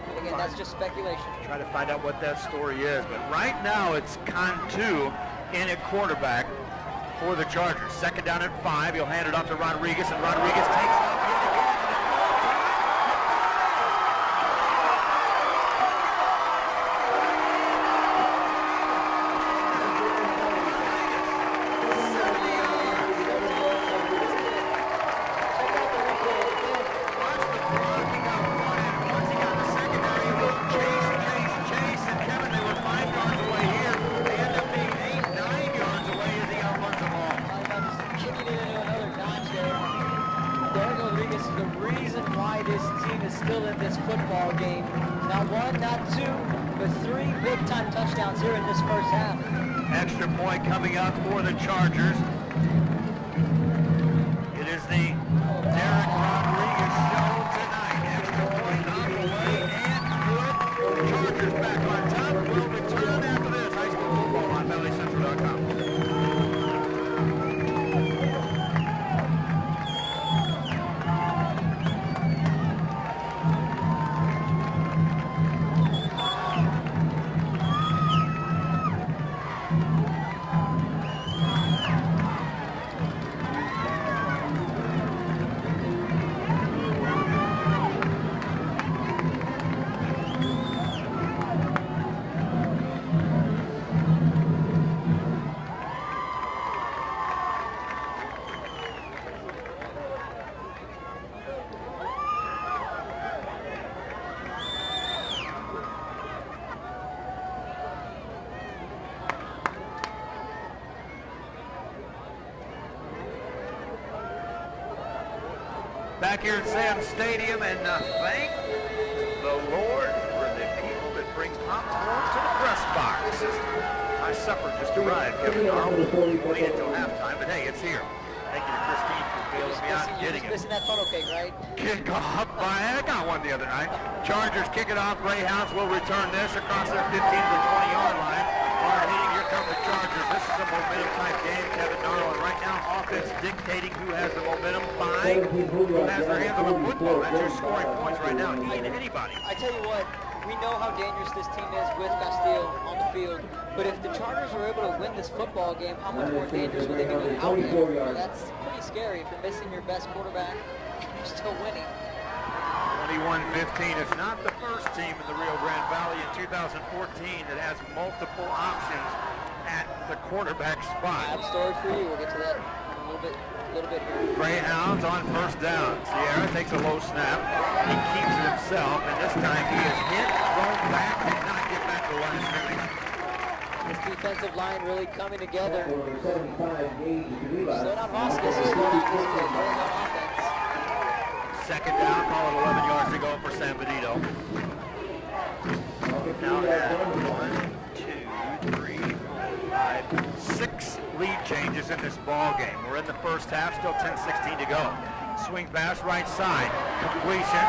But again, that's just speculation. Try to find out what that story is, but right now it's Cantu in at quarterback for the Chargers. 2nd down and 5. He'll hand it off to Rodriguez, and Rodriguez takes off. Extra point coming up for the Chargers. It is the Derek Rodriguez show tonight. Extra point on the way and good. Chargers back on top. We'll return after this. High school football on ValleyCentral.com. Back here at Sam Stadium, and thank the Lord for the people that bring popcorn to the press box. My supper just arrived, Kevin Naro. We'll wait until halftime, but hey, it's here. Thank you to Christine for bailing me out and getting it. Missing that funnel cake, right? Kick off by, I got one the other night. Chargers kick it off. Greyhounds will return this across their 15 to the 20-yard line. Hard hitting, here come the Chargers. This is a momentum type game, Kevin Naro, and right now offense dictating who has the momentum by who has their hands on the football. That's your scoring points right now. He ain't anybody. I tell you what, we know how dangerous this team is with Castillo on the field, but if the Chargers were able to win this football game, how much more dangerous would they be without him? That's pretty scary. If you're missing your best quarterback, you're still winning. 21-15. It's not the first team in the Rio Grande Valley in 2014 that has multiple options at the quarterback spot. I have a story for you. We'll get to that in a little bit here. Greyhounds on 1st down. Sierra takes a low snap. He keeps it himself, and this time he is hit, thrown back, and not get back to the line of scrimmage. This defensive line really coming together. Slow down Vasquez is slow down this Greyhound offense. 2nd down, call it 11 yards to go for San Benito. Now at 1, 2, 3, 4, 5, 6 lead changes in this ball game. We're in the first half, still 10-16 to go. Swing pass right side, completion,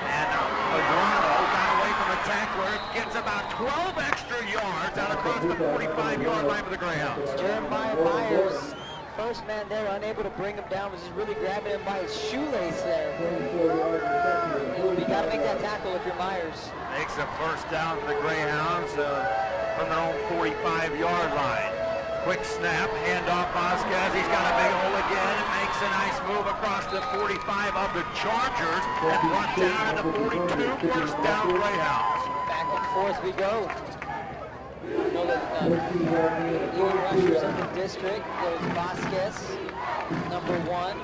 and Adrano got away from the tackler, gets about 12 extra yards out across the 45-yard line for the Greyhounds. Jeremiah Myers, first man there, unable to bring him down, was just really grabbing him by his shoelace there. You got to make that tackle if you're Myers. Makes a 1st down for the Greyhounds from their own 45-yard line. Quick snap, handoff Vasquez. He's got a big hole again and makes a nice move across the 45 of the Chargers and brought down at the 42. 1st down Greyhounds. Back and 4th we go. You know that leading rushers in the district goes Vasquez, number 1.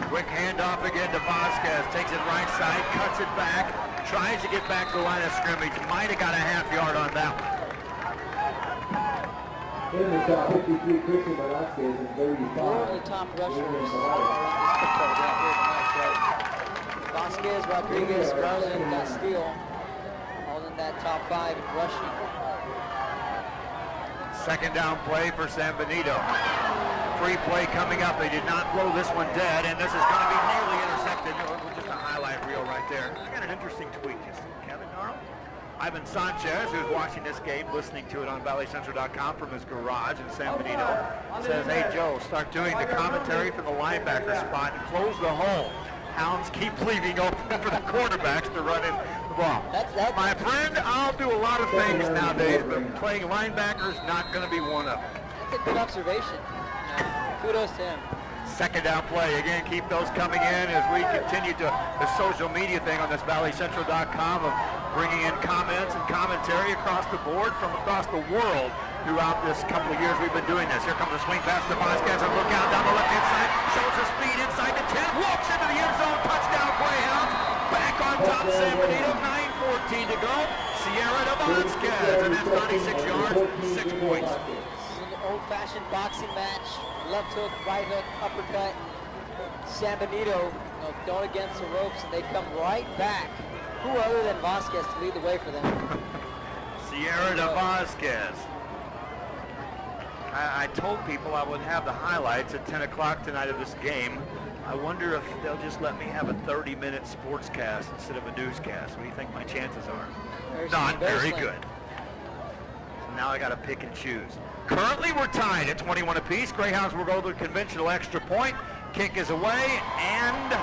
Quick handoff again to Vasquez. Takes it right side, cuts it back, tries to get back to the line of scrimmage. Might have got a half yard on that one. In the top 53, Christian Velasquez is 35. Four of the top rushers around this football down here tonight, right? Vasquez, Rodriguez, Garland, Castillo, all in that top 5 in rushing. Second down play for San Benito. Free play coming up. They did not blow this one dead, and this is going to be nearly intercepted. Just a highlight reel right there. I got an interesting tweet, just Kevin Naro. Ivan Sanchez, who's watching this game, listening to it on ValleyCentral.com from his garage in San Benito, says, "Hey Joe, start doing the commentary from the linebacker spot and close the hole. Hounds keep leaving open for the quarterbacks to run in the ball." My friend, I'll do a lot of things nowadays, but playing linebacker is not going to be one of them. That's a good observation. Kudos to him. Second down play. Again, keep those coming in as we continue to the social media thing on this ValleyCentral.com of bringing in comments and commentary across the board from across the world throughout this couple of years we've been doing this. Here comes a swing pass to Vasquez, and look out down the left-hand side. Shows the speed inside the 10. Walks into the end zone. Touchdown, Greyhounds. Back on top, San Benito. 9:14 to go. Sierra to Vasquez, and that's 96 yards, 6 points. This is an old-fashioned boxing match. Left hook, right hook, uppercut. San Benito, thrown against the ropes, and they come right back. Who other than Vasquez to lead the way for them? Sierra to Vasquez. I told people I would have the highlights at 10 o'clock tonight of this game. I wonder if they'll just let me have a 30-minute sportscast instead of a newscast. What do you think my chances are? Not very good. So now I got to pick and choose. Currently we're tied at 21 apiece. Greyhounds will go to the conventional extra point. Kick is away, and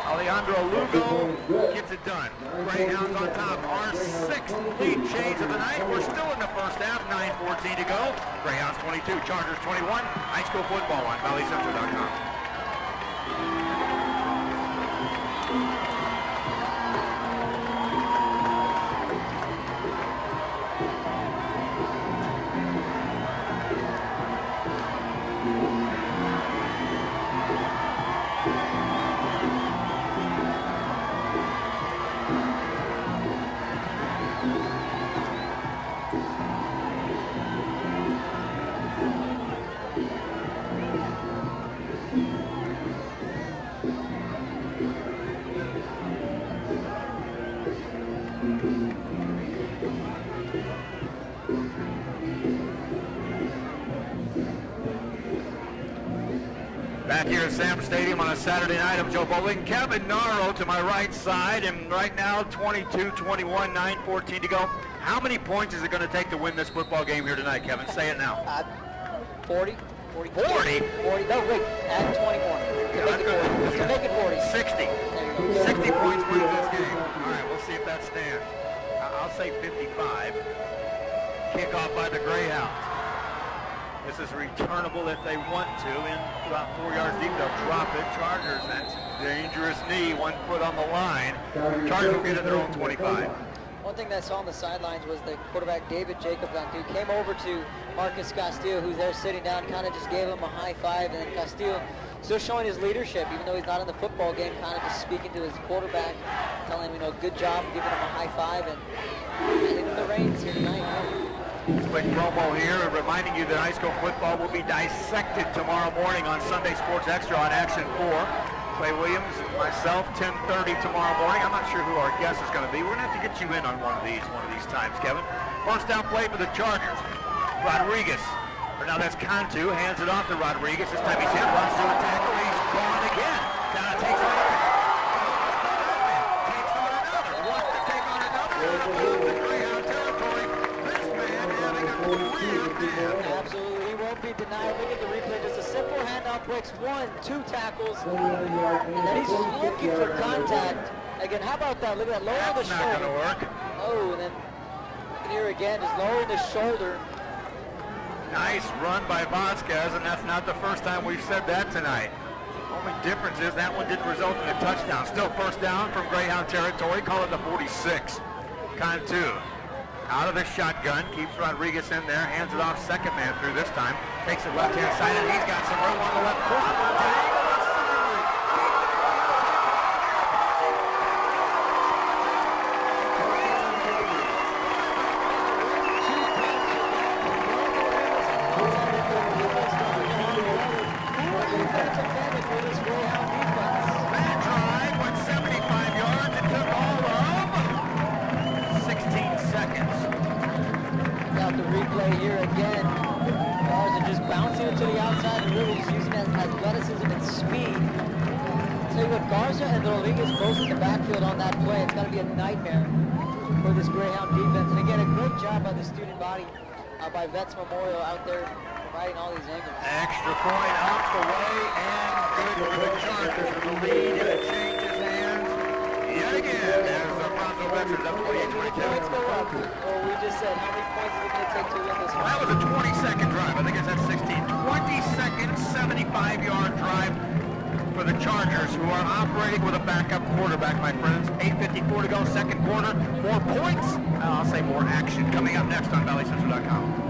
Alejandro Lugo gets it done. Greyhounds on top. Our 6th lead change of the night. We're still in the first half. 9:14 to go. Greyhounds 22, Chargers 21. High school football on ValleyCentral.com. Back here at Sam Stadium on a Saturday night, I'm Joe Bowling. Kevin Naro to my right side, and right now 22-21, 9:14 to go. How many points is it going to take to win this football game here tonight, Kevin? Say it now. 40. 40? 40. No, wait, add 24. To make it 40. 60. 60 points wins this game. All right, we'll see if that stands. I'll say 55. Kickoff by the Greyhounds. This is returnable if they want to. In about 4 yards deep, they'll drop it. Chargers, that's dangerous knee, 1 foot on the line. Chargers will get at their own 25. One thing that I saw on the sidelines was the quarterback David Jacobs came over to Marcus Castillo, who's there sitting down, kind of just gave him a high five, and then Castillo still showing his leadership, even though he's not in the football game, kind of just speaking to his quarterback, telling him, good job, giving him a high five, and handing him the reins here tonight. Quick promo here, reminding you that high school football will be dissected tomorrow morning on Sunday Sports Extra on Action 4. Clay Williams, myself, 10:30 tomorrow morning. I'm not sure who our guest is going to be. We're going to have to get you in on one of these times, Kevin. First down play for the Chargers. Rodriguez, or now that's Cantu, hands it off to Rodriguez. This time he's hit, runs to a tackle, he's gone again. Now takes on another. Wants to take on another. In Greyhound territory. This man having a career day. Absolutely, he won't be denied. Look at the replay. Just a simple handoff, breaks 1, 2 tackles, and then he's just looking for contact. Again, how about that? Look at that, lowering the shoulder. That's not going to work. Oh, and then here again, just lowering the shoulder. Nice run by Vasquez, and that's not the first time we've said that tonight. Only difference is that one didn't result in a touchdown. Still first down from Greyhound territory. Call it the 46. Cantu out of the shotgun, keeps Rodriguez in there, hands it off second man through this time, takes it left-hand side, and he's got some room on the left corner. Here again, Garza just bouncing it to the outside and really just using athleticism and speed. Tell you what, Garza and Rodriguez both in the backfield on that play. It's going to be a nightmare for this Greyhound defense. And again, a great job by the student body, by Vets Memorial out there providing all these angles. Extra point out the way and good for the Chargers with the lead, and it changes hands yet again as the Brownsville Vets are up 28-22. Points go up. Well, we just said how many points is it going to take to win this one? That was a 20-second drive. I think it's at 16. 20-second, 75-yard drive for the Chargers, who are operating with a backup quarterback, my friends. 8:54 to go, second quarter. More points. I'll say more action coming up next on ValleyCentral.com.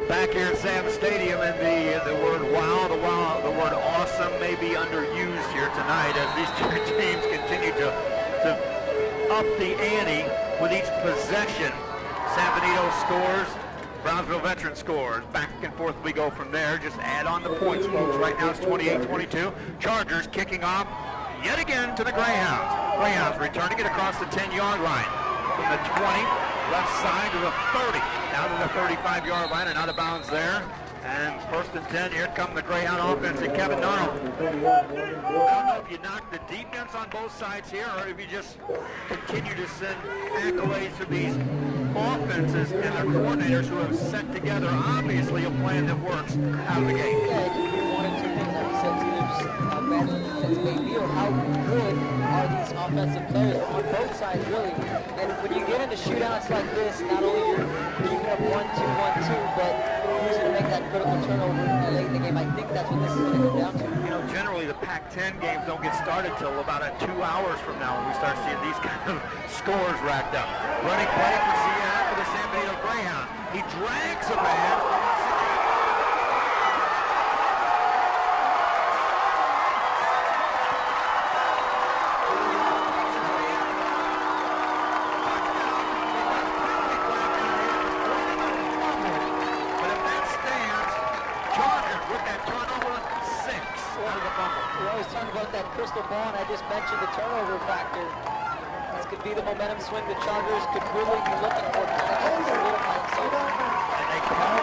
Back here at Sam Stadium, and the word wow, the word awesome may be underused here tonight as these two teams continue to up the ante with each possession. San Benito scores, Brownsville Veteran scores. Back and forth we go from there. Just add on the points, folks. Right now it's 28-22. Chargers kicking off yet again to the Greyhounds. Greyhounds returning it across the 10-yard line from the 20, left side to the 30. Now to the 35-yard line and out of bounds there. And first and 10, here come the Greyhound offense and Kevin Darnold. I don't know if you knock the defense on both sides here or if you just continue to send accolades to these offenses and their coordinators who have set together, obviously, a plan that works out of the gate. Yeah, you can do one or two things, like you said, either just how bad the defense may be or how good are these offensive players on both sides, really. And when you get into shootouts like this, not only you're keeping up 1-2, but who's going to make that critical turnover late in the game? I think that's what this is going to come down to. You know, generally the Pac-10 games don't get started till about 2 hours from now when we start seeing these kind of scores racked up. Running play for Seattle for the San Benito Greyhounds. He drags a man. Crystal ball, and I just mentioned the turnover factor. This could be the momentum swing the Chargers could really be looking for. And they come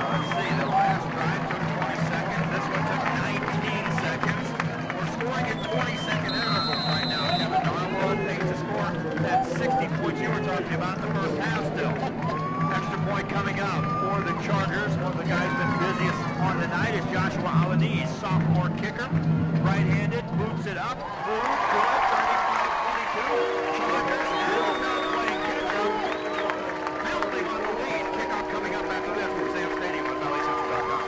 Let's see, the last drive took 20 seconds. This one took 19 seconds. We're scoring in 20-second intervals right now. Kevin Darnold takes the score. That's 60 points you were talking about in the first half still. Extra point coming up for the Chargers. One of the guys that's busiest on the night is Joshua Alaniz, sophomore kicker. Right-handed, boots it up. Through, good, 35-22. Chargers now not playing catch-up. Building on the lead. Kickoff coming up after this from Sam Stadium on ValleyCentral.com.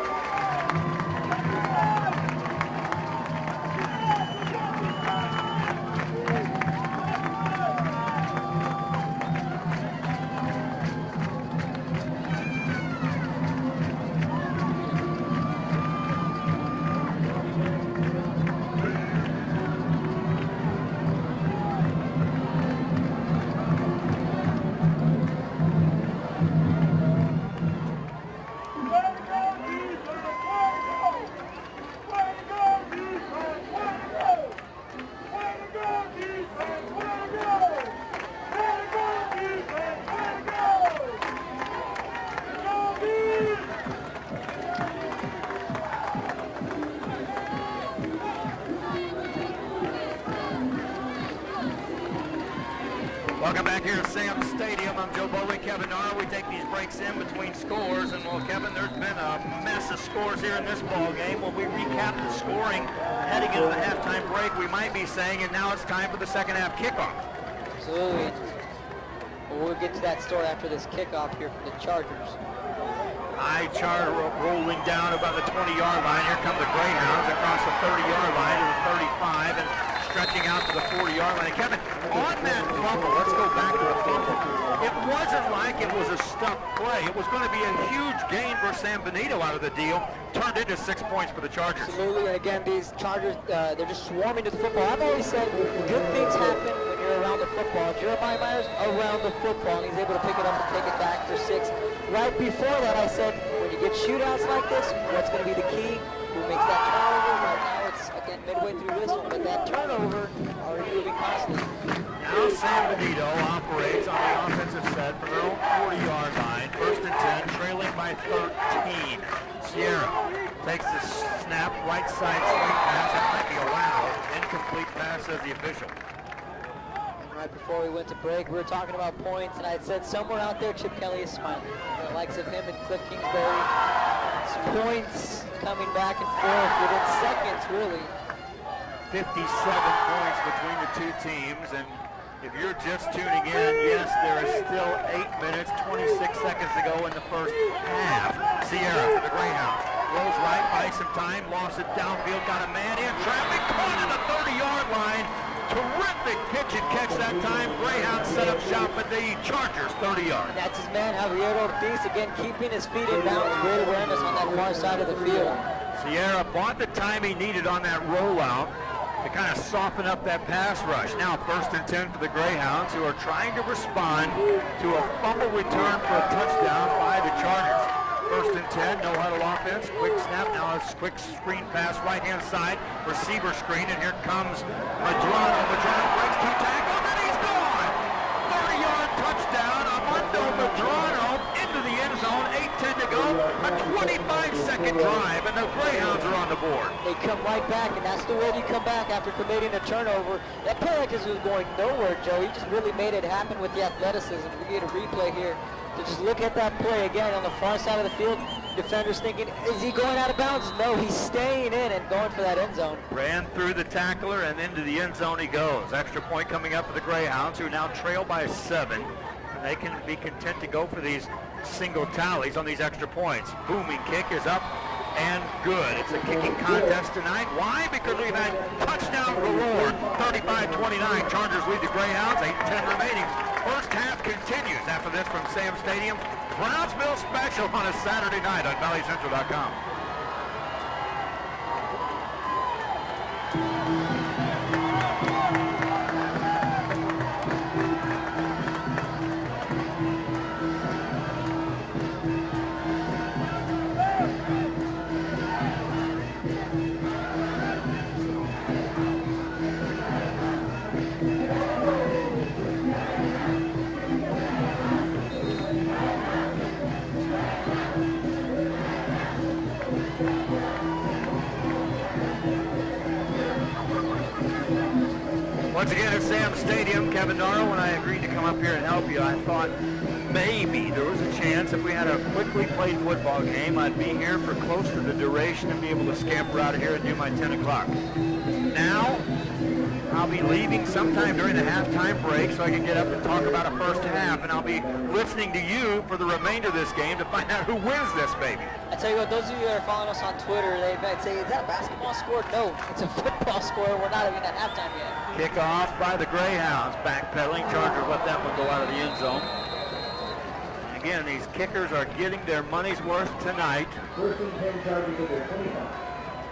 Welcome back here at Sam's Stadium. I'm Joe Bowley, Kevin Nara. We take these breaks in between scores, and well, Kevin, there's been a mess of scores here in this ball game. When we recap the scoring heading into the halftime break, we might be saying, and now it's time for the second half kickoff. Absolutely. Well, we'll get to that story after this kickoff here for the Chargers. High charter rolling down about the 20-yard line. Here come the Greyhounds across the 30-yard line to the 35 and stretching out to the 40-yard line. And Kevin, on that fumble, let's go back to the fumble. It wasn't like it was a stuffed play. It was going to be a huge gain for San Benito out of the deal. Turned into 6 points for the Chargers. Absolutely, and again, these Chargers, they're just swarming to the football. I've always said good things happen when you're around the football. Jeremiah Myers around the football, and he's able to pick it up and take it back for 6. Right before that, I said, when you get shootouts like this, what's going to be the key? Who makes that turnover? Right now, it's, again, midway through this one, but that turnover already will be costly. Now San Benito operates on the offensive set from their own 40-yard line. 1st and 10, trailing by 13. Sierra takes the snap, right side swing pass. That might be allowed. Incomplete pass, says the official. Right before we went to break, we were talking about points, and I had said somewhere out there Chip Kelly is smiling. The likes of him and Cliff Kingsbury. Points coming back and forth within seconds, really. 57 points between the two teams, and if you're just tuning in, yes, there is still 8 minutes, 26 seconds to go in the first half. Sierra for the Greyhounds. Rolls right, buys some time, lost it downfield, got a man in, traffic caught at the 30-yard line. Terrific pitch and catch that time. Greyhounds set up shop at the Chargers 30 yards. That's his man, Javier Ortiz, again keeping his feet in bounds. Great awareness on that far side of the field. Sierra bought the time he needed on that rollout to kind of soften up that pass rush. Now 1st and 10 for the Greyhounds, who are trying to respond to a fumble return for a touchdown by the Chargers. 1st and 10, no huddle offense. Quick snap, now a quick screen pass right-hand side. Receiver screen, and here comes Medrano. Medrano breaks 2 tackles, and he's gone! 30-yard touchdown, Armando Medrano into the end zone. 8:10 to go. A 25-second drive, and the Greyhounds are on the board. They come right back, and that's the way you come back after committing a turnover. That play just was going nowhere, Joe. He just really made it happen with the athleticism. We get a replay here. To just look at that play again on the far side of the field. Defenders thinking, is he going out of bounds? No, he's staying in and going for that end zone. Ran through the tackler and into the end zone he goes. Extra point coming up for the Greyhounds, who now trail by 7. And they can be content to go for these single tallies on these extra points. Booming kick is up and good. It's a kicking contest tonight. Why? Because we've had touchdown galore. 35-29. Chargers lead the Greyhounds. 8:10 remaining. First half continues after this from Sam Stadium. Brownsville special on a Saturday night on ValleyCentral.com. Once again at Sam Stadium, Kevin Nara, when I agreed to come up here and help you, I thought maybe there was a chance if we had a quickly played football game, I'd be here for close to the duration and be able to scamper out of here and do my 10 o'clock. Now, I'll be leaving sometime during the halftime break so I can get up and talk about a first half, and I'll be listening to you for the remainder of this game to find out who wins this baby. I tell you what, those of you that are following us on Twitter, they might say, is that a basketball score? No, it's a football score. We're not even at halftime yet. Kickoff by the Greyhounds. Backpedaling. Chargers let that one go out of the end zone. Again, these kickers are getting their money's worth tonight. 1st and 10 Chargers at their 25.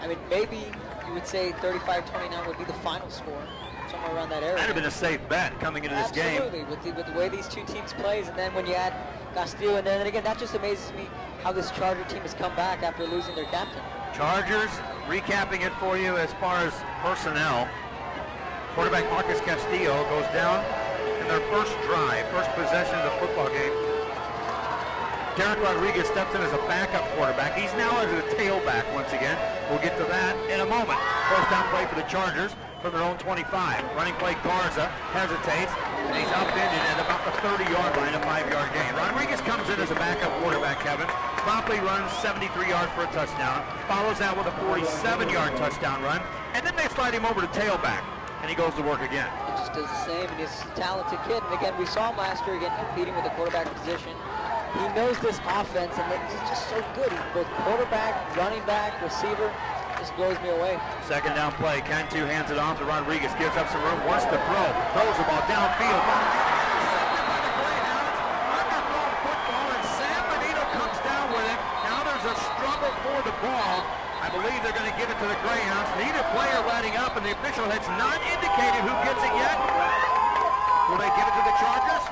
I mean, maybe you would say 35-29 would be the final score, somewhere around that area. That'd have been a safe bet coming into this game. Absolutely, with the way these two teams plays, and then when you add Castillo, and then again, that just amazes me how this Charger team has come back after losing their captain. Chargers, recapping it for you as far as personnel. Quarterback Marcus Castillo goes down in their first drive, first possession of the football game. Derek Rodriguez steps in as a backup quarterback. He's now as a tailback once again. We'll get to that in a moment. First down play for the Chargers. from their own 25. Running play Garza hesitates, and he's upended at about the 30-yard line, a 5-yard gain. Rodriguez comes in as a backup quarterback, Kevin. Promptly runs 73 yards for a touchdown. Follows that with a 47-yard touchdown run, and then they slide him over to tailback, and he goes to work again. He just does the same, and he's a talented kid. And again, we saw him last year again competing with the quarterback position. He knows this offense, and he's just so good. He's both quarterback, running back, receiver. Just blows me away. Second down play. Cantu hands it off to Rodriguez. Gives up some room. Wants to throw. Throws the ball downfield. Underthrown football, and San Benito comes down with it. Now there's a struggle for the ball. I believe they're going to give it to the Greyhounds. Neither player letting up, and the official has not indicated who gets it yet. Will they give it to the Chargers?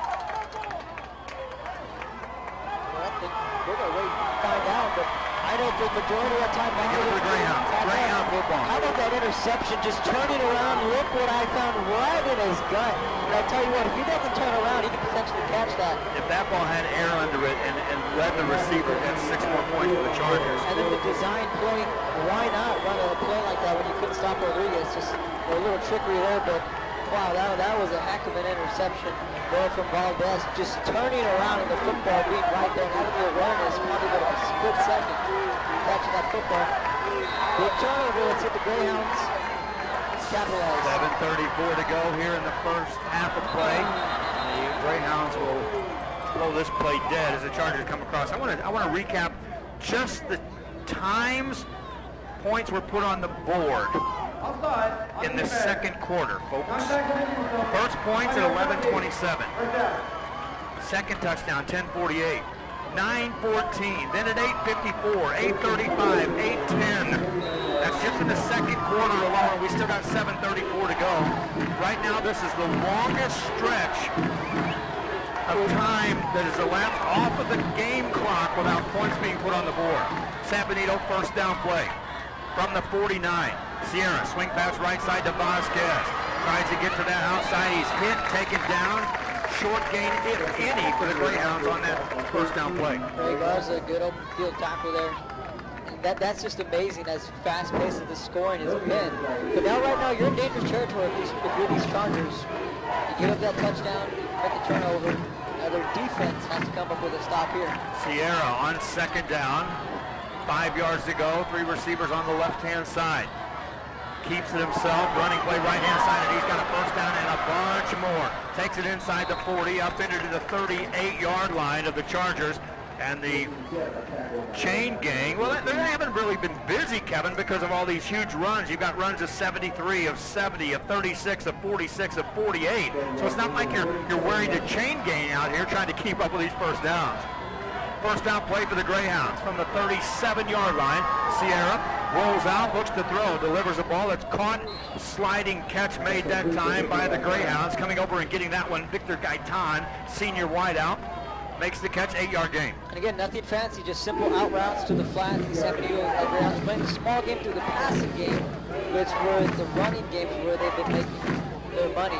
We're going to wait and find out, but I know the majority of the time... Give it to the Greyhounds. Greyhound football. How about that interception just turning around? Look what I found right in his gut. And I tell you what, if he doesn't turn around, he could potentially catch that. If that ball had air under it and led the receiver, that's 6 more points for the Chargers. And then the design play, why not run a play like that when you couldn't stop Rodriguez? Just a little trickery there, but wow, that was a heck of an interception there from Valdez. Just turning around and the football being right there, having the awareness, probably about a split second catching that football. Big turnover. Let's hit the Greyhounds. Capitalize. 7:34 to go here in the first half of play. The Greyhounds will blow this play dead as the Chargers come across. I want to recap just the times points were put on the board in the second quarter, folks. First points at 11:27. Second touchdown, 10:48. 9:14. Then at 8:54, 8:35, 8:10. That's just in the second quarter alone. We still got 7:34 to go. Right now, this is the longest stretch of time that has elapsed off of the game clock without points being put on the board. San Benito first down play from the 49. Sierra, swing pass right side to Vasquez. Tries to get to that outside. He's hit, taken down. Short gain, if any, for the Greyhounds on that first down play. Ray Garza, a good open field tackle there. And that's just amazing as fast-paced as the scoring has been. But now, right now, you're in dangerous territory if you're these Chargers. You give up that touchdown, you make a turnover. Now their defense has to come up with a stop here. Sierra on second down. 5 yards to go. 3 receivers on the left-hand side. Keeps it himself, running play right-hand side, and he's got a first down and a bunch more. Takes it inside the 40, up into the 38-yard line of the Chargers. And the chain gang, well, they haven't really been busy, Kevin, because of all these huge runs. You've got runs of 73, of 70, of 36, of 46, of 48. So it's not like you're wearing the chain gang out here trying to keep up with these first downs. First down play for the Greyhounds from the 37-yard line. Sierra rolls out, looks to throw, delivers a ball that's caught. Sliding catch made that time by the Greyhounds. Coming over and getting that one, Victor Gaitan, senior wideout, makes the catch, 8-yard gain. And again, nothing fancy, just simple out routes to the flat. The San Benito Greyhounds playing a small game through the passing game, but it's where the running game is where they've been making their money.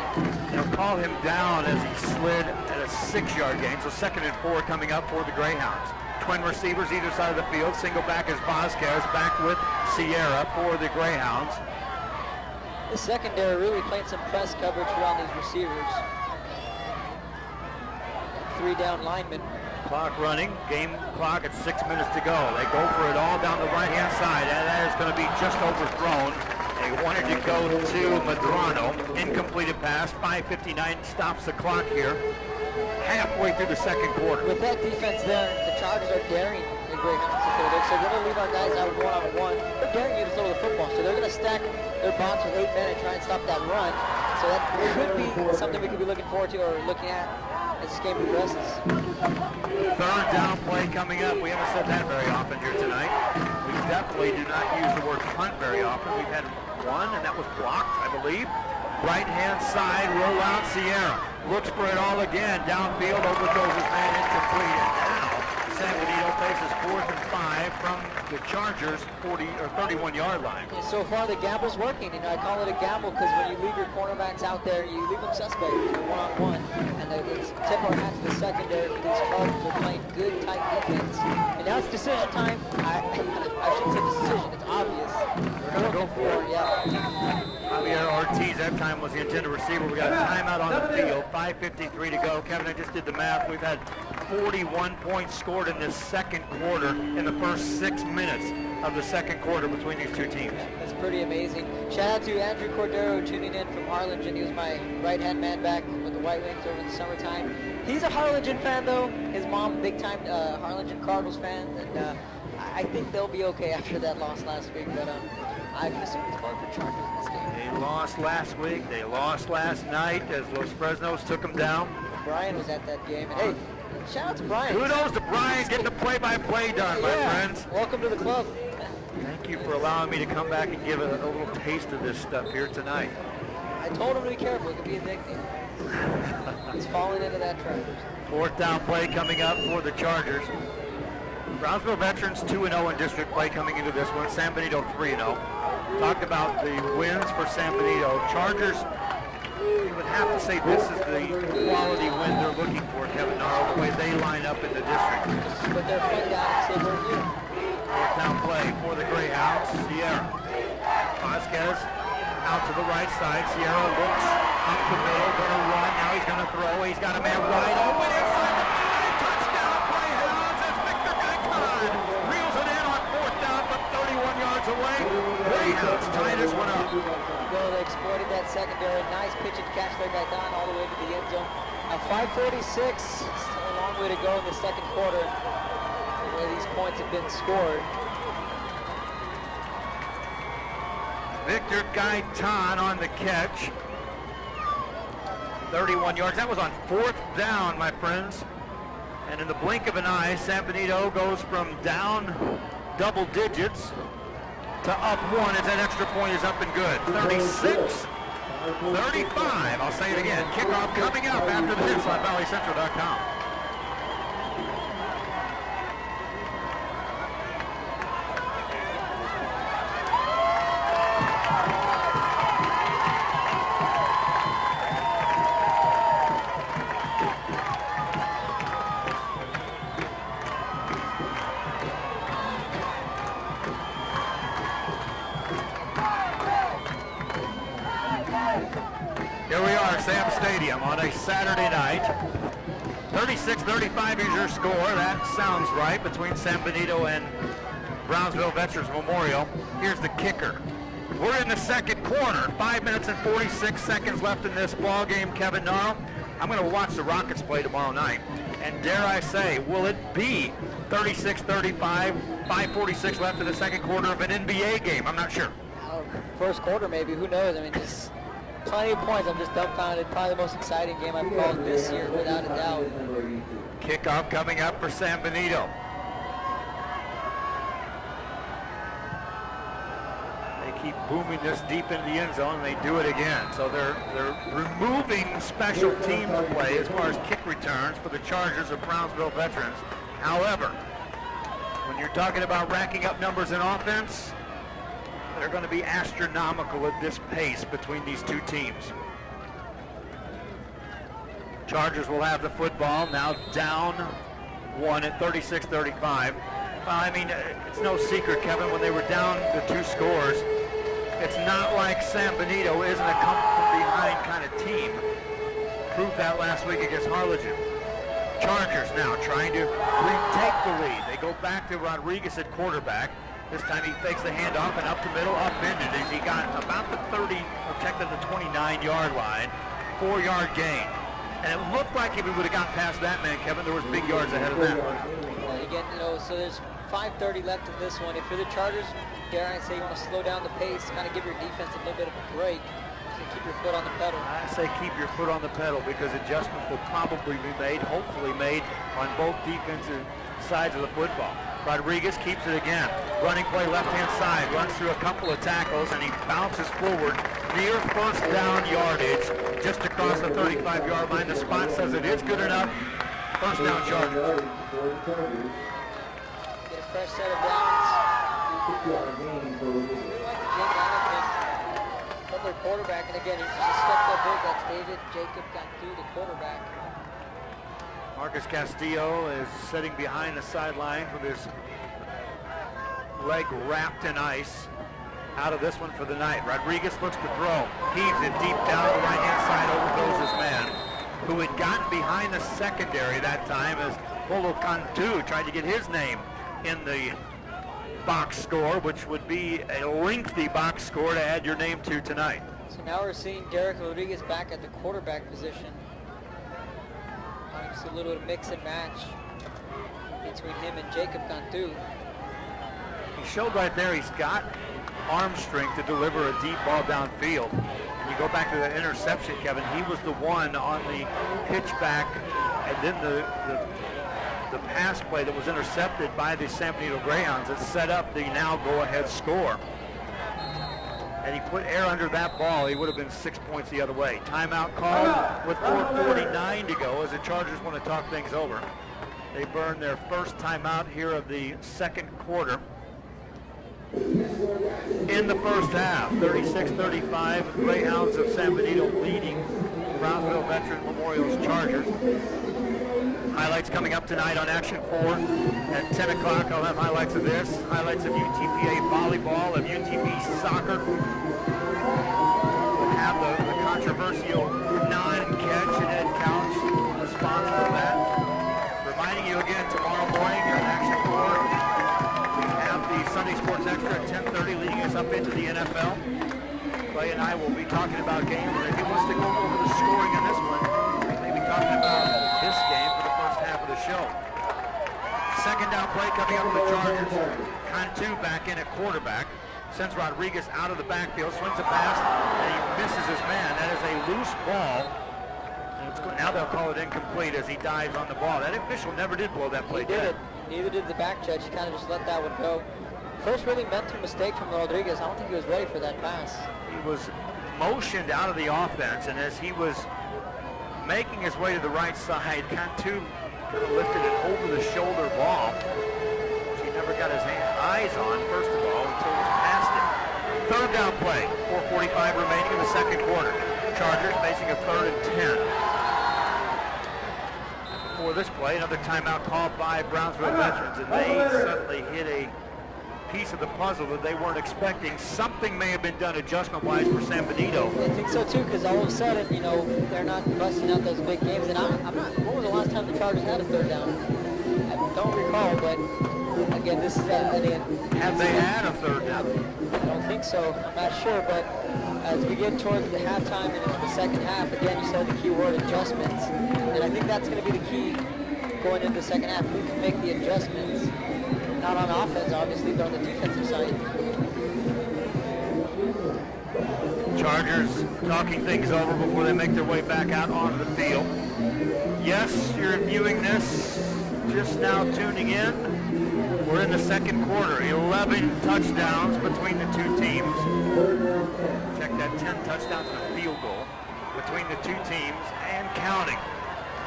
They'll call him down as he slid at a 6-yard gain, so 2nd and 4 coming up for the Greyhounds. Twin receivers either side of the field. Single back is Vasquez, back with Sierra for the Greyhounds. The secondary really playing some press coverage around these receivers. 3 down linemen. Clock running, game clock at 6 minutes to go. They go for it all down the right-hand side, and that is going to be just overthrown. They wanted to go to Medrano. Incompleted pass. 5:59 stops the clock here. Halfway through the second quarter. With that defense there, the Chargers are daring the Greyhounds to throw. So we're going to leave our guys out one-on-one. They're daring you to throw the football. So they're going to stack their box with 8 men and try and stop that run. So that could be something we could be looking forward to or looking at as this game progresses. Third down play coming up. We haven't said that very often here tonight. We definitely do not use the word punt very often. We've had one, and that was blocked, I believe. Right-hand side, roll out Sierra. Looks for it all again. Downfield, overthrows his man, incomplete. And now, San Benito faces 4th and 5 from the Chargers' 31-yard line. And so far, the gamble's working. You know, I call it a gamble because when you leave your cornerbacks out there, you leave them suspect. You're one-on-one. And they tip our hats to the secondary for these Chargers. They're playing good, tight defense. And now it's decision time. I shouldn't say decision. It's obvious. They're going to go for it. Yeah. I Javier Ortiz, that time was the intended receiver. We got a timeout on the field, 5:53 to go. Kevin, I just did the math. We've had 41 points scored in this second quarter in the first 6 minutes of the second quarter between these two teams. That's pretty amazing. Shout out to Andrew Cordero tuning in from Harlingen. He was my right-hand man back with the White Wings over the summertime. He's a Harlingen fan, though. His mom, big-time Harlingen Cardinals fan, and I think they'll be okay after that loss last week, but I can assume it's going for Chargers in this game. They lost last week. They lost last night as Los Fresnos took them down. Brian was at that game, and hey, shout out to Brian. Kudos to Brian getting the play-by-play done, my friends. Welcome to the club. Thank you for allowing me to come back and give a little taste of this stuff here tonight. I told him to be careful. It could be addicting. He's falling into that trap. Fourth down play coming up for the Chargers. Brownsville Veterans 2-0 in district play coming into this one. San Benito 3-0. Talked about the wins for San Benito. Chargers, you would have to say this is the quality win they're looking for, Kevin Narrow, the way they line up in the district. Just put their foot down and say we're here. Fourth down play for the Greyhounds. Sierra. Vasquez out to the right side. Sierra looks up the middle, going to run. Now he's going to throw. He's got a man wide open inside the 5. Touchdown Greyhounds as Victor Gaetan reels it in on fourth down, but 31 yards away. Greyhounds tie this one up. Well, they exploited that secondary. Nice pitch and catch by Gaetan all the way to the end zone. At 5:46, still a long way to go in the second quarter. The way these points have been scored. Victor Gaetan on the catch. 31 yards. That was on fourth down, my friends. And in the blink of an eye, San Benito goes from down double digits to up one as that extra point is up and good. 36-35. I'll say it again. Kickoff coming up after the hits on valleycentral.com. Here we are, Sam Stadium on a Saturday night. 36-35 is your score. That sounds right between San Benito and Brownsville Veterans Memorial. Here's the kicker. We're in the second quarter. 5 minutes and 46 seconds left in this ball game, Kevin Narl. I'm going to watch the Rockets play tomorrow night. And dare I say, will it be 36-35, 5:46 left in the second quarter of an NBA game? I'm not sure. First quarter maybe, who knows? I mean, just plenty of points. I'm just dumbfounded. Probably the most exciting game I've called this year, without a doubt. Kickoff coming up for San Benito. They keep booming this deep into the end zone, and they do it again. So they're removing special teams play as far as kick returns for the Chargers of Brownsville Veterans. However, when you're talking about racking up numbers in offense, they're going to be astronomical at this pace between these two teams. Chargers will have the football, now down one at 36-35. Well, I mean, it's no secret, Kevin, when they were down the 2 scores, it's not like San Benito isn't a come-from-behind kind of team. Proved that last week against Harlingen. Chargers now trying to retake the lead. They go back to Rodriguez at quarterback. This time he fakes the handoff and up the middle, upended as he got about the 30, protected the 29-yard line, 4-yard gain. And it looked like if he would have gotten past that man, Kevin, there was big yards ahead of that. Again, you know, so there's 5:30 left in this one. If you're the Chargers, dare I say you want to slow down the pace, kind of give your defense a little bit of a break, so keep your foot on the pedal. I say keep your foot on the pedal because adjustments will probably be made, hopefully made, on both defensive sides of the football. Rodriguez keeps it again. Running play left-hand side, runs through a couple of tackles, and he bounces forward near first down yardage, just across the 35-yard line. The spot says it is good enough. First down, Chargers. Get a fresh set of downs. From their quarterback, and again, he's just stepped up big. That's David Jacob got through the quarterback. Marcus Castillo is sitting behind the sideline with his leg wrapped in ice. out of this one for the night. Rodriguez looks to throw. Heaves it deep down the right-hand side. Over goes his man, who had gotten behind the secondary that time as Polo Cantu tried to get his name in the box score, which would be a lengthy box score to add your name to tonight. So now we're seeing Derek Rodriguez back at the quarterback position. Just a little mix and match between him and Jacob Cantu. He showed right there he's got arm strength to deliver a deep ball downfield. And you go back to the interception, Kevin, he was the one on the pitch back and then the pass play that was intercepted by the San Benito Greyhounds that set up the now go-ahead score. And he put air under that ball, he would have been 6 points the other way. Timeout called with 4:49 to go as the Chargers want to talk things over. They burn their first timeout here of the second quarter. In the first half, 36-35, Greyhounds of San Benito leading Brownsville Veteran Memorial's Chargers. Highlights coming up tonight on Action 4 at 10 o'clock. I'll have highlights of this, highlights of UTPA volleyball, of UTP soccer. We'll have the controversial non-catch and Ed Couch responsible for that. Reminding you again, tomorrow morning on Action 4, we have the Sunday Sports Extra at 10:30 leading us up into the NFL. Clay and I will be talking about games, and if he wants to go over the scoring in this one, we may be talking about this game for the first half of the show. Second down play coming up for the Chargers. Cantu back in at quarterback. Sends Rodriguez out of the backfield, swings a pass, and he misses his man. That is a loose ball. And now they'll call it incomplete as he dives on the ball. That official never did blow that play dead. Neither did the back judge. He kind of just let that one go. First really mental mistake from Rodriguez. I don't think he was ready for that pass. He was motioned out of the offense, and as he was making his way to the right side, Cantu kind of lifted an over-the-shoulder ball, which he never got his eyes on, first of all, until it was past him. Third down play, 4:45 remaining in the second quarter. Chargers facing a 3rd and 10. Before this play, another timeout called by Brownsville Veterans, and they suddenly hit a piece of the puzzle that they weren't expecting. Something may have been done adjustment-wise for San Benito. I think so too, because all of a sudden, you know, they're not busting out those big games. And I'm not. When was the last time the Chargers had a third down? I don't recall, but again, this is have they had a third down? I don't think so. I'm not sure, but as we get towards the halftime and into the second half, again, you said the key word adjustments, and I think that's going to be the key going into the second half. Who can make the adjustments? Not on offense, obviously, but on the defensive side. Chargers talking things over before they make their way back out onto the field. Yes, you're viewing this just now tuning in. We're in the second quarter. 11 touchdowns between the two teams. Check that, 10 touchdowns and a field goal between the two teams and counting.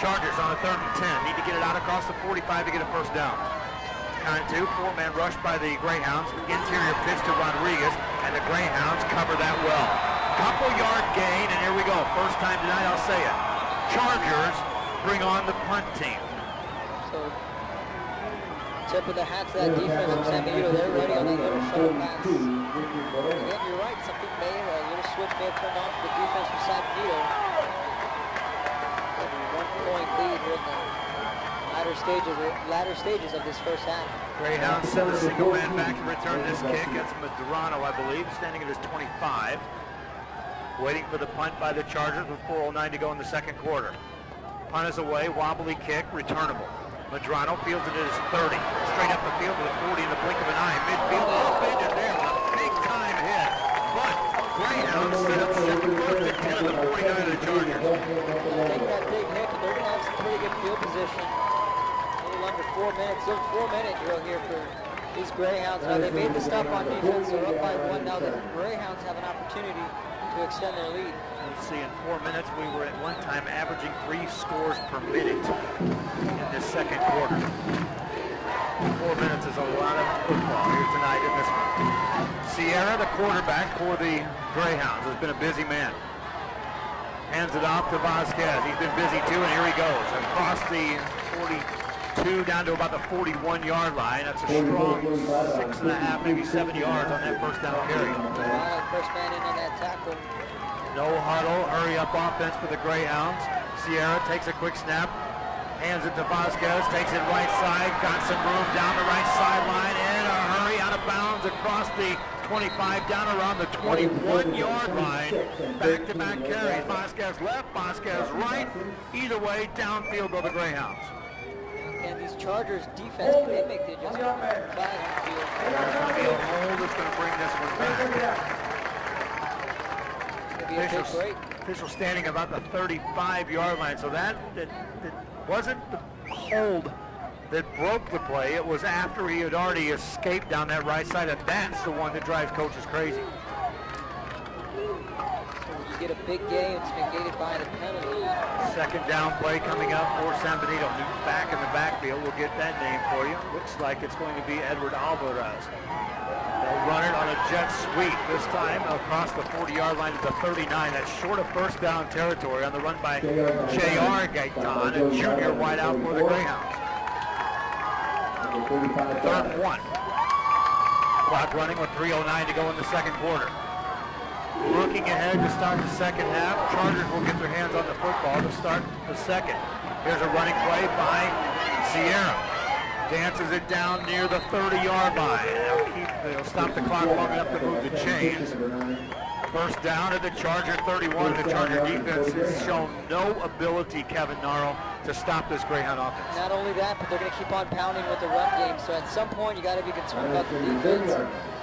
Chargers on a 3rd and 10. Need to get it out across the 45 to get a first down. Cantu, 4-man rush by the Greyhounds. Interior pitch to Rodriguez, and the Greyhounds cover that well. Couple yard gain, and here we go. First time tonight, I'll say it. Chargers bring on the punt team. So, tip of the hat to that defense from San Benito. They're ready on that little shuttle pass. Again, you're right. Something may have, a little switch may have turned on for the defense from San Benito. 1-point lead here in the latter stages of this first half. Greyhounds send a single man back to return this kick. That's Medrano, I believe, standing at his 25. Waiting for the punt by the Chargers with 4:09 to go in the second quarter. Punt is away, wobbly kick, returnable. Medrano fields it at his 30. Straight up the field to the 40 in the blink of an eye. Midfield, upended there with a big-time hit. But Greyhounds set up second first and 10 of the 49 of the Chargers. Take that big hit, but they're going to have some pretty good field position. A little under 4 minutes. Still 4-minute drill here for these Greyhounds. Now they made the stop on defense. They're up by 1. Now the Greyhounds have an opportunity to extend their lead. Let's see, in 4 minutes we were at one time averaging 3 scores per minute in this second quarter. 4 minutes is a lot of football here tonight in this one. Sierra, the quarterback for the Greyhounds, has been a busy man. Hands it off to Vasquez. He's been busy too, and here he goes. Across the 42 42 down to about the 41-yard line. That's a strong 6.5, maybe 7 yards on that first down carry. First man in on that tackle. No huddle, hurry up offense for the Greyhounds. Sierra takes a quick snap, hands it to Vasquez, takes it right side, got some room down the right sideline, and a hurry out of bounds across the 25 down around the 21-yard line. Back-to-back carries. Vasquez left, Vasquez right. Either way, downfield go the Greyhounds. And these Chargers defense, they make the adjustment. Flag on the field. There's going to be a hold that's going to bring this one back. It's going to be a big break. Official standing about the 35-yard line. So that wasn't the hold that broke the play. It was after he had already escaped down that right side, and that's the one that drives coaches crazy. So you get a big gain, it's negated by the penalty. Second down play coming up for San Benito. Back in the backfield. We'll get that name for you. Looks like it's going to be Edward Alvarez. They'll run it on a jet sweep this time across the 40-yard line to the 39. That's short of first down territory on the run by J.R. Gaitan, a junior wideout for the Greyhounds. Third and 1. Clock running with 3:09 to go in the second quarter. Looking ahead to start the second half. Chargers will get their hands on the football to start the second. Here's a running play by Sierra. Dances it down near the 30-yard line. They'll stop the clock long enough to move the chains. First down at the Charger 31. The Charger defense has shown no ability, Kevin Narl, to stop this Greyhound offense. Not only that, but they're going to keep on pounding with the run game. So at some point, you got to be concerned about the defense.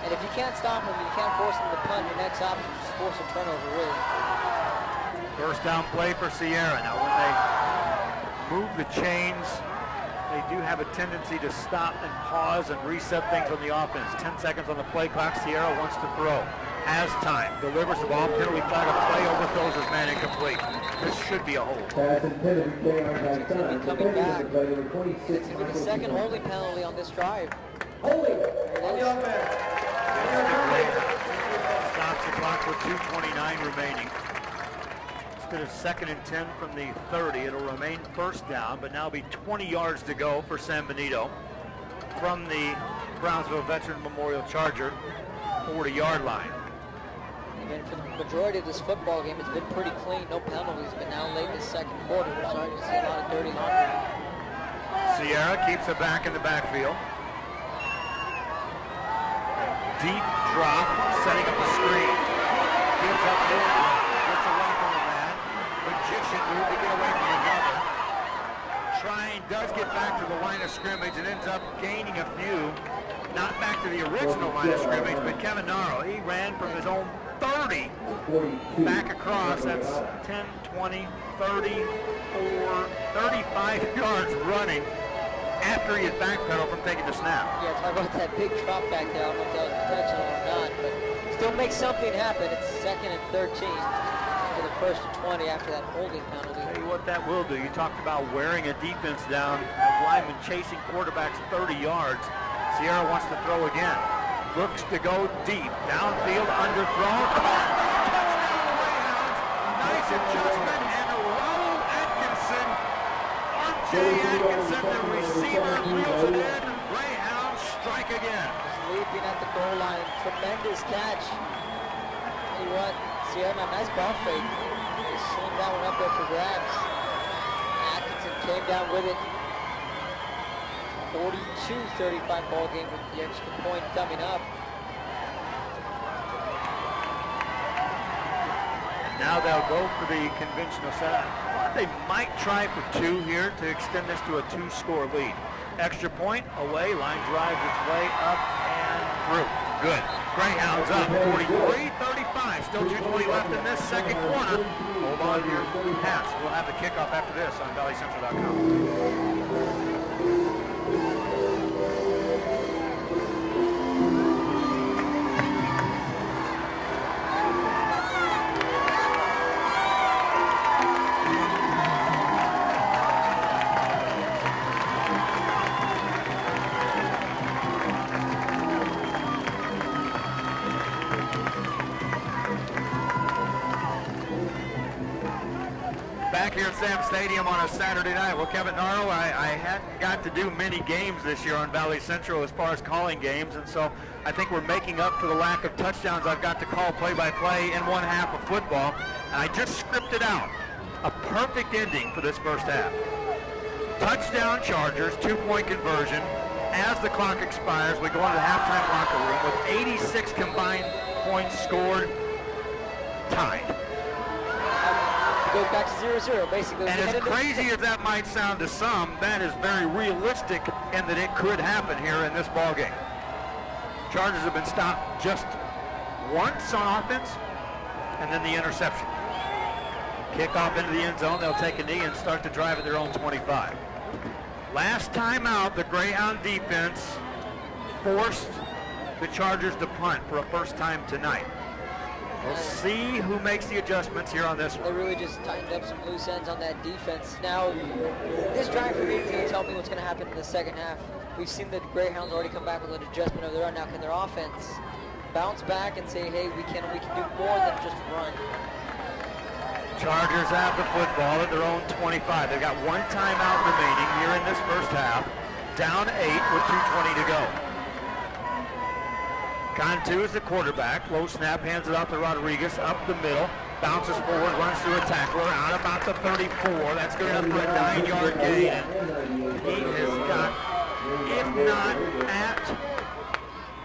And if you can't stop them, you can't force them to punt. Your next option is just force a turnover, really. First down play for Sierra. Now, when they move the chains, they do have a tendency to stop and pause and reset things on the offense. 10 seconds on the play clock. Sierra wants to throw. Has time. Delivers the ball. Penalty flag. A play overthrows his man incomplete. This should be a hold. It's going to be coming back. It's going to be the second holding penalty on this drive. Holding on the offense. Stops the clock with 2:29 remaining. Instead of 2nd and 10 from the 30, it'll remain first down, but now be 20 yards to go for San Benito from the Brownsville Veteran Memorial Charger 40-yard line. And for the majority of this football game, it's been pretty clean, no penalties, but now late in the second quarter, we're starting to see a lot of dirty laundry. Sierra keeps it back in the backfield. Deep drop, setting up the screen. Gives up one, gets away from the man. Magician move to get away from another. Trying, does get back to the line of scrimmage and ends up gaining a few. Not back to the original line of scrimmage, but Kevin Narrow, he ran from his own 30 back across. That's 10, 20, 34, 35 yards running after he had backpedaled from taking the snap. Yeah, talk about that big drop back there. I don't know if that was intentional or not, but still makes something happen. It's 2nd and 13 for the 1st and 20 after that holding penalty. Tell you what that will do. You talked about wearing a defense down, a lineman chasing quarterbacks 30 yards. Sierra wants to throw again. Looks to go deep. Downfield, underthrown. Touchdown Greyhounds. Nice adjustment. And Raul Atkinson. R.J. Atkinson, the receiver, reels it in. Greyhounds strike again. Just leaping at the goal line. Tremendous catch. Tell you what, Sierra, nice ball fake. They slammed that one up there for grabs. Atkinson came down with it. 42-35 ball game with the extra point coming up. Now they'll go for the conventional setup. They might try for 2 here to extend this to a 2-score lead. Extra point, away, line drives its way up and through. Good. Greyhounds up 43-35. Still 2:20 left in this second quarter. Hold on to your hats. We'll have the kickoff after this on ValleyCentral.com. here at Sam Stadium on a Saturday night. Well, Kevin Narrow, I hadn't got to do many games this year on Valley Central as far as calling games, and so I think we're making up for the lack of touchdowns I've got to call play-by-play in one half of football. And I just scripted out a perfect ending for this first half. Touchdown Chargers, 2-point conversion. As the clock expires, we go into the halftime locker room with 86 combined points scored, tied. It goes back to 0-0, basically. And as crazy as that might sound to some, that is very realistic in that it could happen here in this ball game. Chargers have been stopped just once on offense, and then the interception. Kickoff into the end zone, they'll take a knee and start to drive at their own 25. Last time out, the Greyhound defense forced the Chargers to punt for a first time tonight. We'll see who makes the adjustments here on this one. They really just tightened up some loose ends on that defense. Now, this drive for me is going to tell me what's going to happen in the second half. We've seen the Greyhounds already come back with an adjustment of their own. Now, can their offense bounce back and say, hey, we can do more than just run? Chargers have the football at their own 25. They've got one timeout remaining here in this first half. Down 8 with 2:20 to go. Cantu is the quarterback. Low snap, hands it off to Rodriguez. Up the middle. Bounces forward, runs through a tackler. Out about the 34. That's good enough for a 9-yard gain. And he has got, if not at,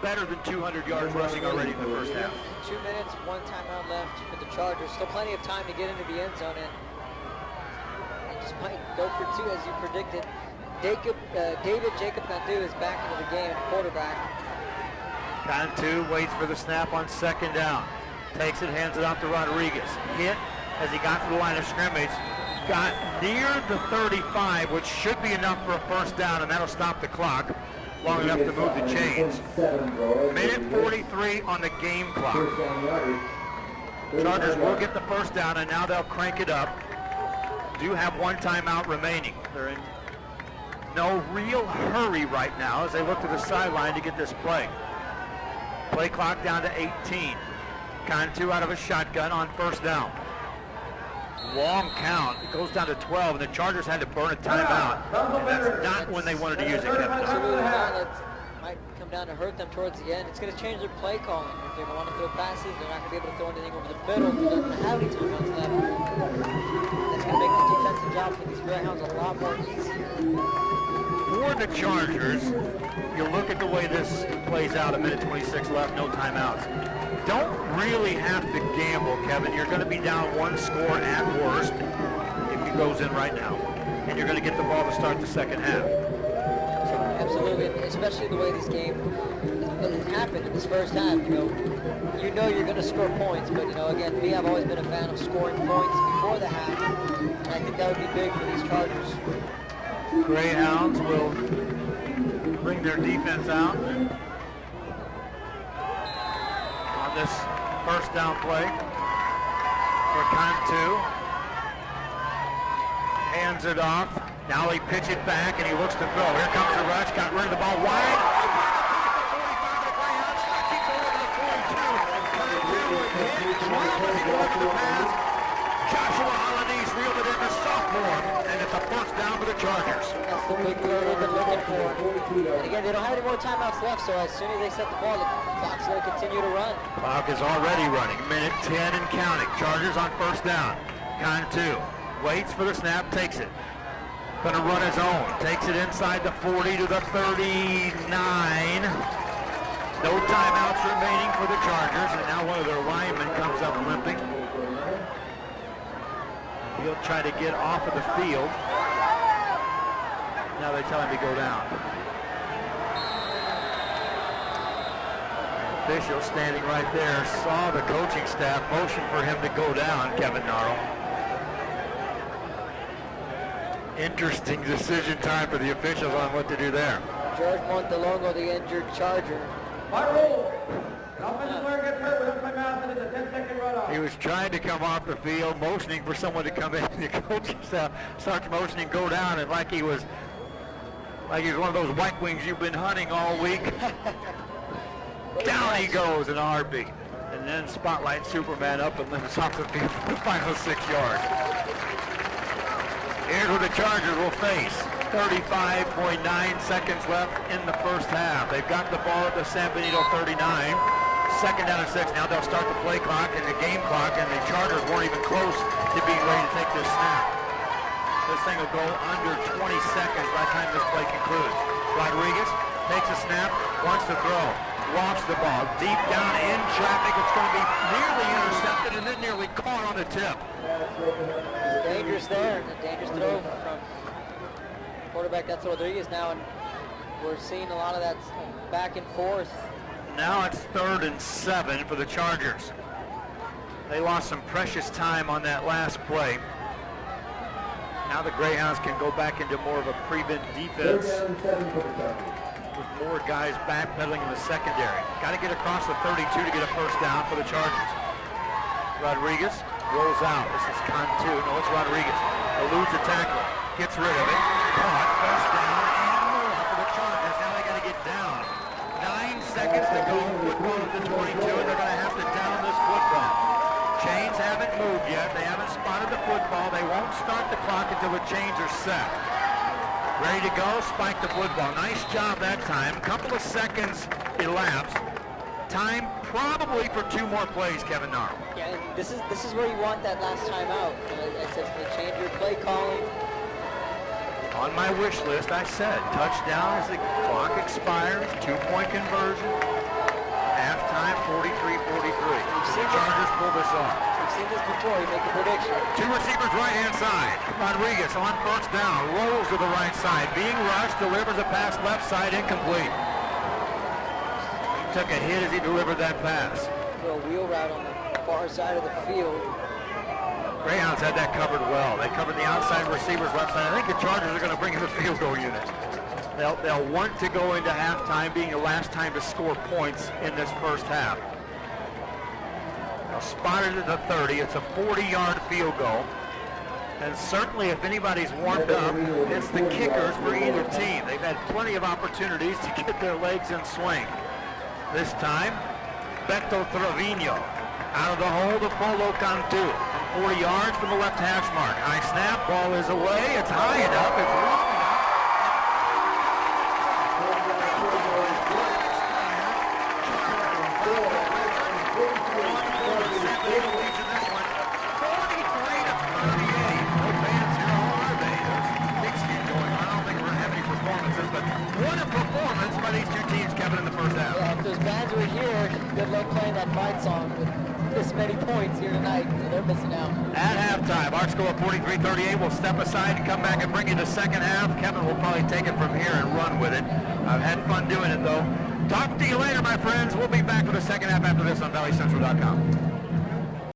better than 200 yards rushing already in the first half. 2 minutes, one timeout left for the Chargers. Still plenty of time to get into the end zone, and they just might go for 2 as you predicted. David Jacob Cantu is back into the game at quarterback. Cantu waits for the snap on second down. Takes it, hands it off to Rodriguez. Hit as he got to the line of scrimmage. Got near the 35, which should be enough for a first down, and that'll stop the clock long enough to move the chains. Minute 43 on the game clock. Chargers will get the first down, and now they'll crank it up. Do have one timeout remaining. They're in no real hurry right now as they look to the sideline to get this play. Play clock down to 18. Cantu out of a shotgun on first down. Long count. It goes down to 12, and the Chargers had to burn a timeout. And that's not when they wanted to use it, Kevin. Absolutely not. It might come down to hurt them towards the end. It's going to change their play calling. If they want to throw passes, they're not going to be able to throw anything over the middle. They're not going to have any timeouts left. That's going to make the defensive job for these Greyhounds a lot more easy. For the Chargers, you look at the way this plays out, a minute 26 left, no timeouts. Don't really have to gamble, Kevin. You're going to be down one score at worst if he goes in right now. And you're going to get the ball to start the second half. Absolutely, especially the way this game happened in this first half. You know you're going to score points, but again, me, I've always been a fan of scoring points before the half, and I think that would be big for these Chargers. Greyhounds will bring their defense out on this first down play for Cantu. Hands it off. Now he pitch it back and he looks to throw. Here comes the rush. Got rid of the ball wide. Joshua Hollandy's reeled it in the sophomore, and it's a first down for the Chargers. That's the big play they've been looking for. And again, they don't have any more timeouts left, so as soon as they set the ball, the clock's going to continue to run. Clock is already running. Minute 10 and counting. Chargers on first down. Cantu waits for the snap, takes it. Going to run his own. Takes it inside the 40 to the 39. No timeouts remaining for the Chargers, and now one of their linemen comes up limping. He'll try to get off of the field. Now they tell him to go down. Official standing right there saw the coaching staff motion for him to go down, Kevin Narl. Interesting decision time for the officials on what to do there. George Montelongo, the injured Charger. He was trying to come off the field, motioning for someone to come in. The coaching staff starts motioning, go down, and like he was one of those white wings you've been hunting all week. Down he goes in a heartbeat. And then spotlight Superman up and limps off the field for the final 6 yards. Here's what the Chargers will face. 35.9 seconds left in the first half. They've got the ball at the San Benito 39. Second down and 6. Now they'll start the play clock and the game clock, and the Chargers weren't even close to being ready to take this snap. This thing will go under 20 seconds by the time this play concludes. Rodriguez takes a snap, wants to throw, lofts the ball deep down in traffic. It's going to be nearly intercepted and then nearly caught on the tip. Dangerous there, and a dangerous throw from quarterback. That's Rodriguez now, and we're seeing a lot of that back and forth. Now it's 3rd and 7 for the Chargers. They lost some precious time on that last play. Now the Greyhounds can go back into more of a prevent defense with more guys backpedaling in the secondary. Got to get across the 32 to get a first down for the Chargers. Rodriguez rolls out. This is Cantu. No, it's Rodriguez. Eludes a tackle. Gets rid of it. Caught. First down and more for the Chargers. Now they got to get down. 9 seconds to go. Football at the 22, and they're going to have to down this football. Chains haven't moved yet. They haven't spotted the football. They won't start the clock until the chains are set. Ready to go. Spike the football. Nice job that time. Couple of seconds elapsed. Time probably for 2 more plays, Kevin Narl. Yeah, and this is where you want that last time out. It says they change your play calling. On my wish list, I said touchdown as the clock expires. 2-point conversion. Halftime 43-43. The Chargers pull this off. We've seen this before. You make a prediction. 2 receivers right-hand side. Rodriguez on first down. Rolls to the right side. Being rushed. Delivers a pass left side. Incomplete. He took a hit as he delivered that pass. Throw a wheel route on the far side of the field. Greyhounds had that covered well. They covered the outside receivers left side. I think the Chargers are going to bring in the field goal unit. They'll want to go into halftime being the last time to score points in this first half. Now spotted at the 30. It's a 40-yard field goal. And certainly if anybody's warmed up, it's the kickers for either team. They've had plenty of opportunities to get their legs in swing. This time, Beto Trevino out of the hole to Polo Cantu. 40 yards from the left hash mark. High snap, ball is away. It's high enough. It's long enough. What a performance by these 2 teams, Kevin, in the first half. Yeah, if those bands were here, good luck playing that fight song with this many points here tonight. They're missing out. At halftime, our score of 43-38. We'll step aside and come back and bring you the second half. Kevin will probably take it from here and run with it. I've had fun doing it, though. Talk to you later, my friends. We'll be back for the second half after this on ValleyCentral.com.